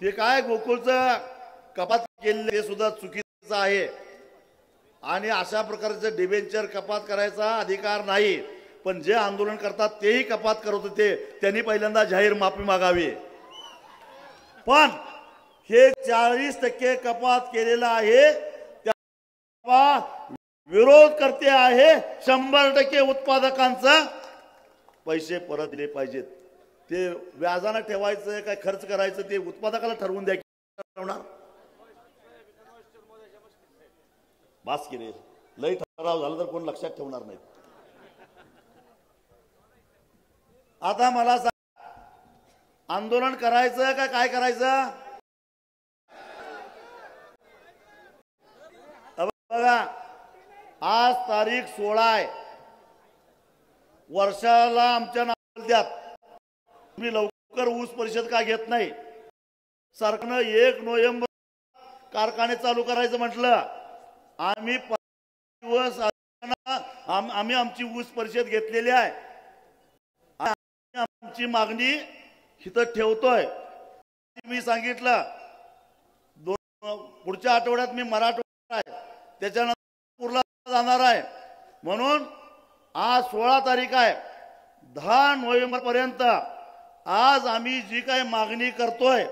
ते काय गोकुळचं कपात केले ते सुद्धा चुकीचं आहे आणि अशा प्रकारचं डिबेंचर कपात करायचा अधिकार नाही। पण जे आंदोलन करतात तेही कपात करत होते, त्यांनी पहिल्यांदा जाहीर माफी मागावी। पण हे 40% कपात केलेला आहे, त्या विरोध करते आहे 100% उत्पादकांचा पैसे परत दिले पाहिजेत। ते व्याजाने ठेवायचं काय खर्च करायचं ते उत्पादकाला ठरवून द्या। बास केले, लई ठराव झाला तर कोण लक्षात ठेवणार नाही। आता मला आंदोलन करायचं का काय करायचं? बघा, आज तारीख 16 आहे, वर्षाला आमच्या नात्यात तुम्ही लवकर ऊस परिषद का घेत नाही? सरकारनं 1 नोव्हेंबर कारखाने चालू करायचं म्हटलं, आम्ही 5 दिवस आम्ही आमची ऊस परिषद घेतलेली आहे, आमची मागणी इथं ठेवतोय। मी सांगितलं पुढच्या आठवड्यात मी मराठवाडा आहे, त्याच्यानंतर नागपूरला जाणार आहे, म्हणून आज 16 तारीख आहे, 10 नोव्हेंबर पर्यंत आज आम्ही जी काही मागणी करतोय,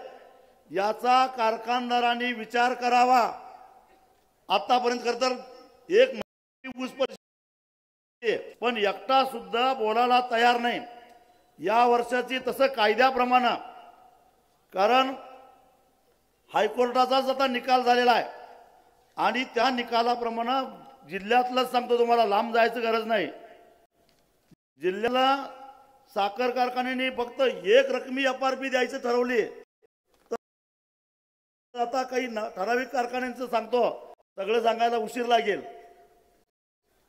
याचा कारखानदारांनी विचार करावा। आतापर्यंत खरं तर एक ऊस पण एकटा सुद्धा बोलायला तयार नाही। या वर्षाची तसं कायद्याप्रमाणे, कारण हायकोर्टाचाच आता निकाल झालेला आहे आणि त्या निकालाप्रमाणे जिल्ह्यातलं सांगतो तुम्हाला, लांब जायचं गरज नाही। जिल्ह्याला साखर कारखान्यांनी फक्त एक रकमी FRP द्यायचं ठरवली। आता काही ठराविक कारखान्यांचं सांगतो, सगळं सांगायला उशीर लागेल।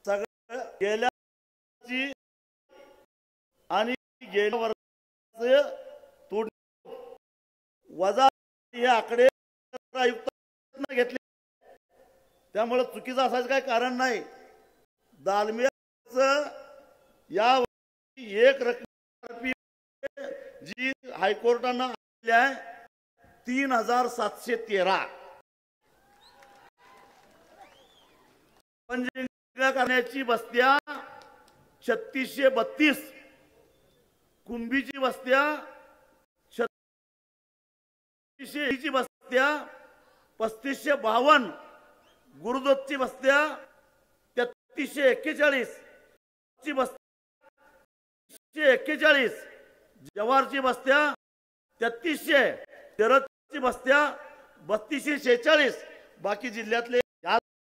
सगळं गेल्या आणि गेल्या वर्षाचे तोड वजा हे आकडे आयुक्त घेतले, त्यामुळे चुकीचं असायचं काही कारण नाही। दालमियाचं या एक रकमी जी हायकोर्टानं आणली आहे 3713, पंचगंगा करण्याची बस्त्या 3632, कुंभीची बस्त्या 3600 बस्त्या 3552, गुरुदत्तची बस्त्या 3341 ची बस्त्या 41, जवारची बस्त्या 3300, तेरची बस्त्या 3246, बाकी जिल्ह्यातले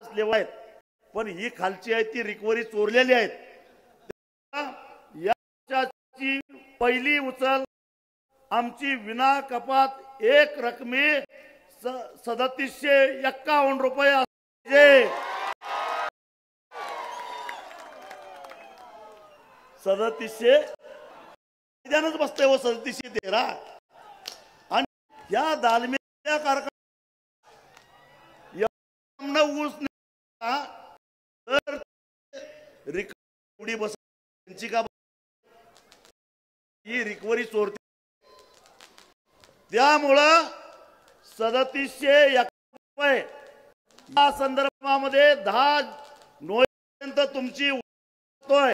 लेवा आहेत, पण ही खालची आहे ती रिकव्हरी चोरलेली आहेत। याची पहिली उचल आमची विना कपात एक रकमी 3751 रुपये असते। 3700 बसते व 3713, आणि या दालमिया कारखाना ऊस तर रिकव्हरी बस त्यांची का ही रिकव्हरी चोरते। त्यामुळं 3701 रुपये या संदर्भामध्ये 10 नोव्हेंबरपर्यंत तुमची होतोय।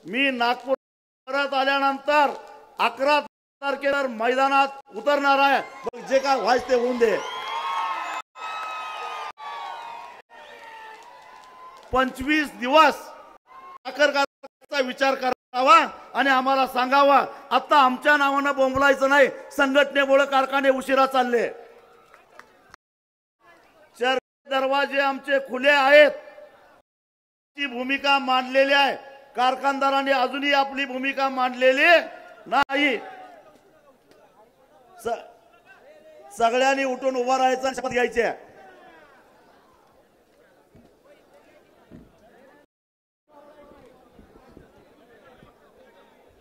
मी नागपूर परत आल्यानंतर 11 तारखेला मैदानात उतरणार आहे, मग जे काय व्हायचं ते होऊन दे। 25 दिवस साखर कारखान्याचा विचार करावा आणि आम्हाला सांगावा। आता आमच्या नावानं बोंबलायचं नाही, संघटनेमुळे कारखाने उशिरा चालले। चार दरवाजे आमचे खुले आहेत, ची भूमिका मांडलेली आहे। कारखानदारांनी अजूनही आपली भूमिका मांडलेली नाही। सगळ्यांनी उठून उभा राहायचं, शपथ घ्यायची।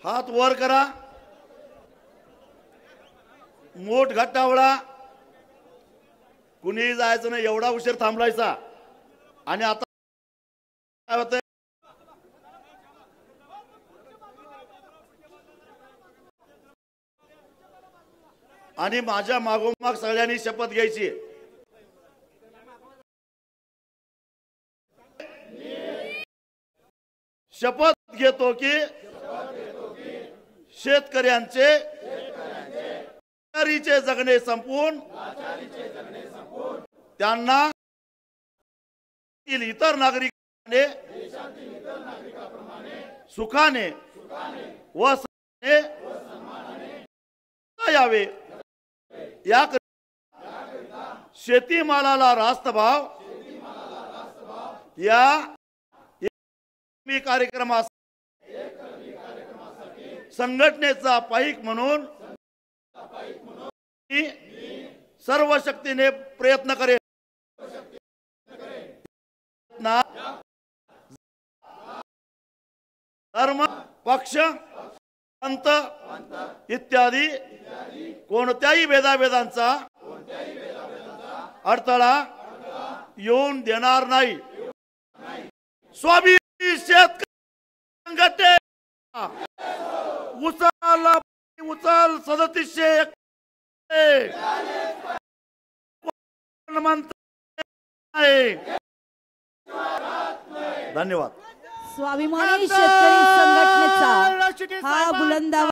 हात वर करा, मोठ घट्टावळा, कुणी जायचं नाही, एवढा उशीर थांबलायचा। आणि आता काय होतंय, आणि माझ्या मागोमाग सगळ्यांनी शपथ घ्यायची। शपथ घेतो की शेतकऱ्यांचे जगणे संपून त्यांना इतर नागरिकांनी सुखाने व सन्मानाने यावे, या शेतीमालाला रास्त भाव या कार्यक्रमास संघटनेचा पाईक म्हणून सर्व शक्तीने प्रयत्न करेल। धर्म, पक्ष, पंथ इत्यादी कोणत्याही भेदाभेदांचा अडथळा येऊन देणार नाही। स्वाभिमानी शेतकरी संघटना उचल 3701 धन्यवाद। स्वाभिमानी शेतकरी संघटनेचा हा बुलंद